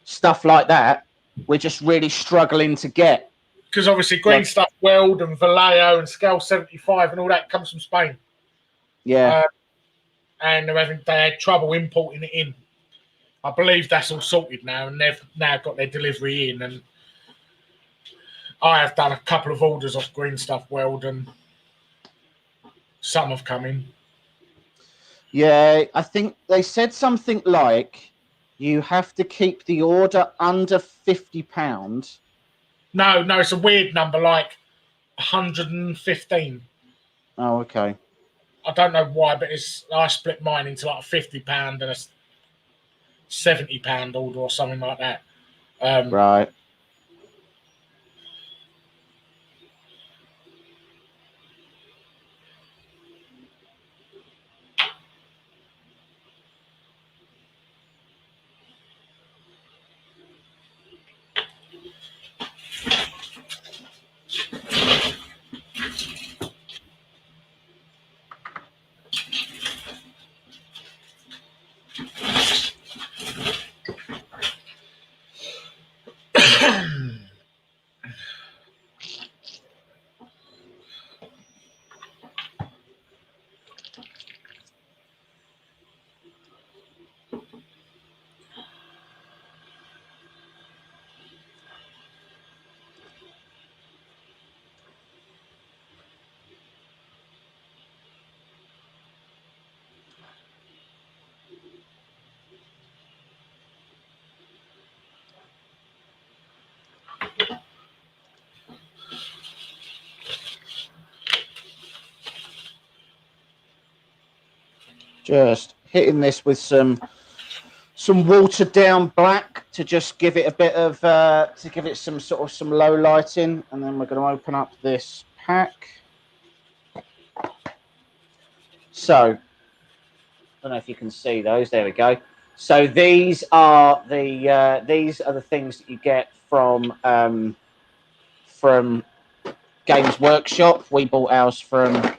S2: stuff like that, we're just really struggling to get.
S3: Because obviously Green Stuff World and Vallejo and Scale 75 and all that comes from Spain.
S2: Yeah.
S3: And they had trouble importing it in. I believe that's all sorted now, and they've now got their delivery in. And I have done a couple of orders off Green Stuff World, and some have come in.
S2: Yeah, I think they said something like you have to keep the order under £50.
S3: No, it's a weird number, like 115.
S2: Oh, okay.
S3: I don't know why, but I split mine into like a £50 and a £70 order or something like that.
S2: Right. Just hitting this with some watered down black to just give it a bit of to give it some low lighting, and then we're going to open up this pack. So I don't know if you can see those. There we go. So these are the things that you get from Games Workshop. We bought ours from,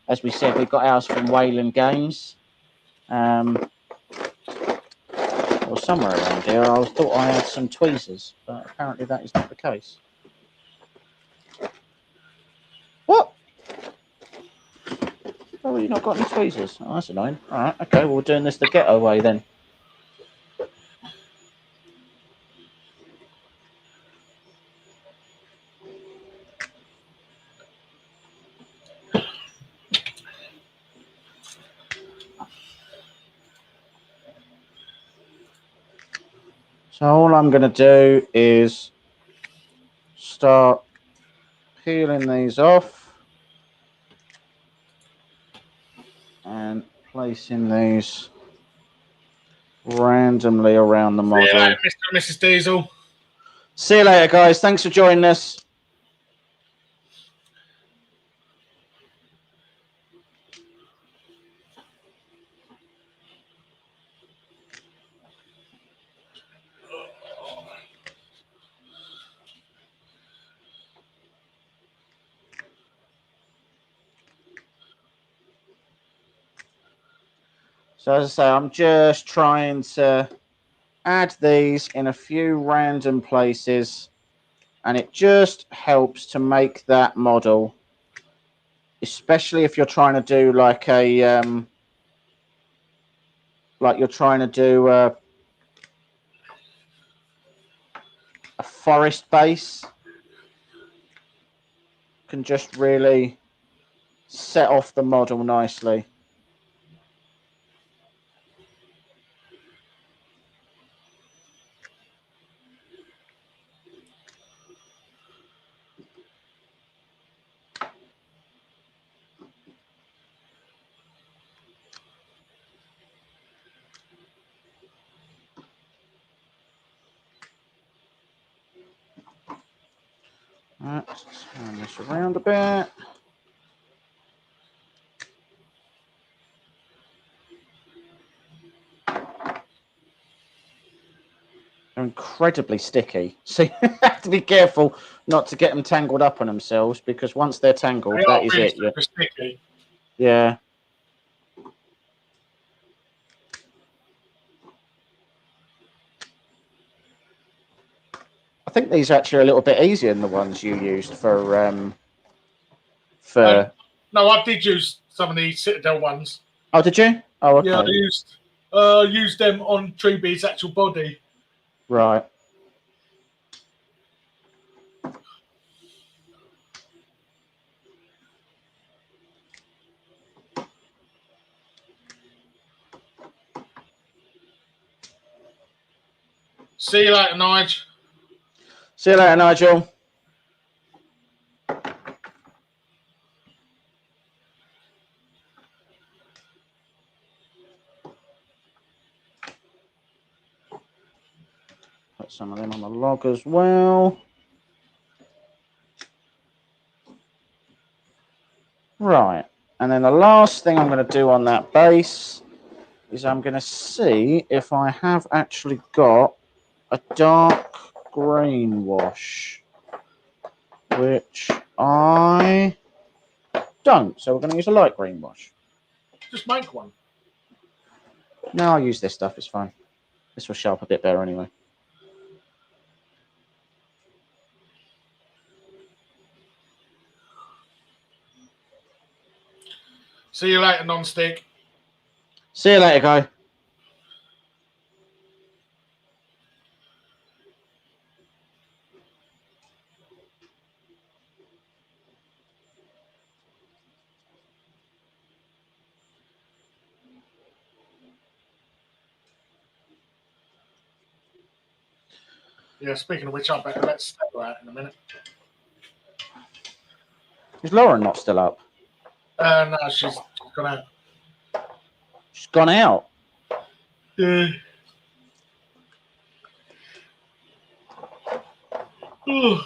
S2: as we said, we got ours from Wayland Games. Or somewhere around here. I thought I had some tweezers, but apparently that is not the case. What? Oh, you not got any tweezers? Oh, that's annoying. All right, okay, well, we're doing this the ghetto way then. So all I'm going to do is start peeling these off and placing these randomly around the model.
S3: See you later, Mr. and Mrs. Diesel.
S2: See you later, guys. Thanks for joining us. So as I say, I'm just trying to add these in a few random places And it just helps to make that model, especially if you're trying to do like a a forest base, can just really set off the model nicely. Right, turn this around a bit. They're incredibly sticky, so you have to be careful not to get them tangled up on themselves, because once they're tangled, that is
S3: really
S2: it.
S3: super sticky.
S2: Yeah. I think these are actually a little bit easier than the ones you used for.
S3: No, I did use some of the Citadel ones.
S2: Oh, did you? Oh, okay.
S3: Yeah, I used them on Treebee's actual body.
S2: Right.
S3: See you later, Nigel.
S2: See you later, Nigel. Put some of them on the log as well. Right. And then the last thing I'm going to do on that base is I'm going to see if I have actually got a dark green wash, which I don't. So we're going to use a light green wash.
S3: Just make one.
S2: No, I'll use this stuff. It's fine. This will show up a bit better anyway.
S3: See you later, non-stick.
S2: See you later, guy.
S3: Yeah, speaking of which, I better let Stella out in a minute.
S2: Is Lauren not still up?
S3: No, she's gone out.
S2: She's gone out.
S3: Yeah. Ooh.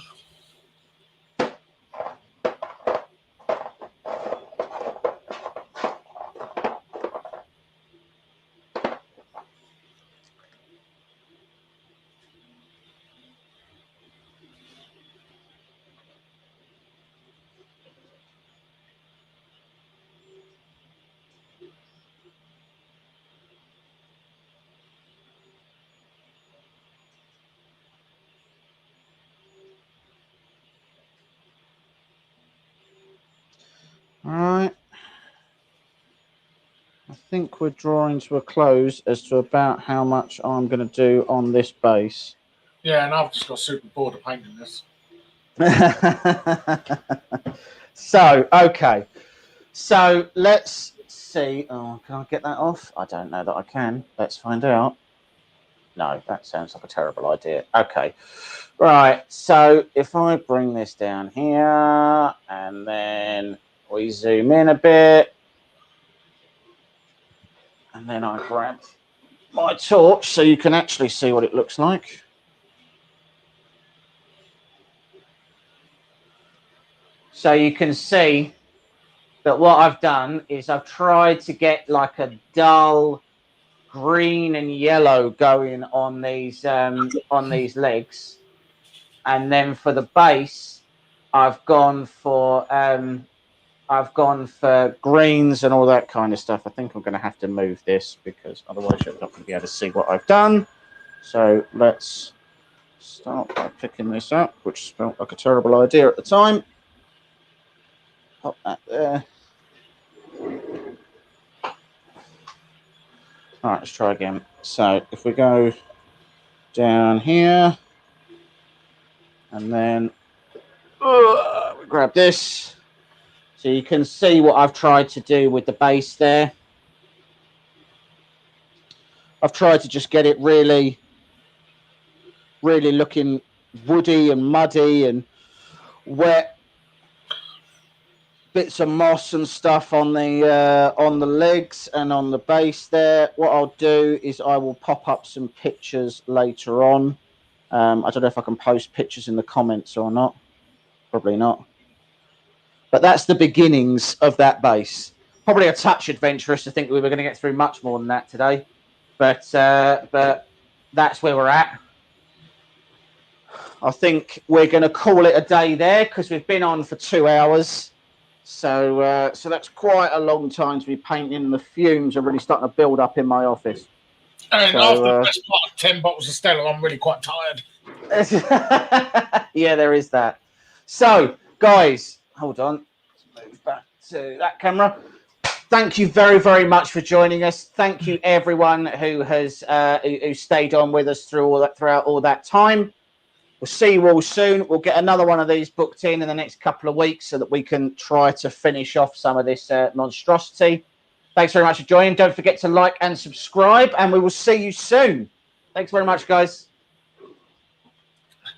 S2: All right. I think we're drawing to a close as to about how much I'm going to do on this base.
S3: Yeah, and I've just got super bored of painting this.
S2: So, okay. So let's see. Oh, can I get that off? I don't know that I can. Let's find out. No, that sounds like a terrible idea. Okay. Right. So if I bring this down here and then we zoom in a bit. And then I grab my torch so you can actually see what it looks like. So you can see that what I've done is I've tried to get like a dull green and yellow going on these legs, and then for the base, I've gone for greens and all that kind of stuff. I think I'm going to have to move this because otherwise you're not going to be able to see what I've done. So let's start by picking this up, which felt like a terrible idea at the time. Pop that there. All right, let's try again. So if we go down here, and then we grab this. So you can see what I've tried to do with the base there. I've tried to just get it really looking woody and muddy and wet. Bits of moss and stuff on the legs and on the base there. What I'll do is I will pop up some pictures later on. I don't know if I can post pictures in the comments or not. Probably not. But that's the beginnings of that base. Probably a touch adventurous to think we were going to get through much more than that today. But that's where we're at. I think we're going to call it a day there because we've been on for 2 hours. So that's quite a long time to be painting, and the fumes are really starting to build up in my office.
S3: And after the best part of 10 bottles of Stella, I'm really quite tired.
S2: Yeah, there is that. So, guys, hold on. Let's move back to that camera. Thank you very, very much for joining us. Thank you, everyone who has who stayed on with us throughout all that time. We'll see you all soon. We'll get another one of these booked in the next couple of weeks so that we can try to finish off some of this monstrosity. Thanks very much for joining. Don't forget to like and subscribe, and we will see you soon. Thanks very much, guys.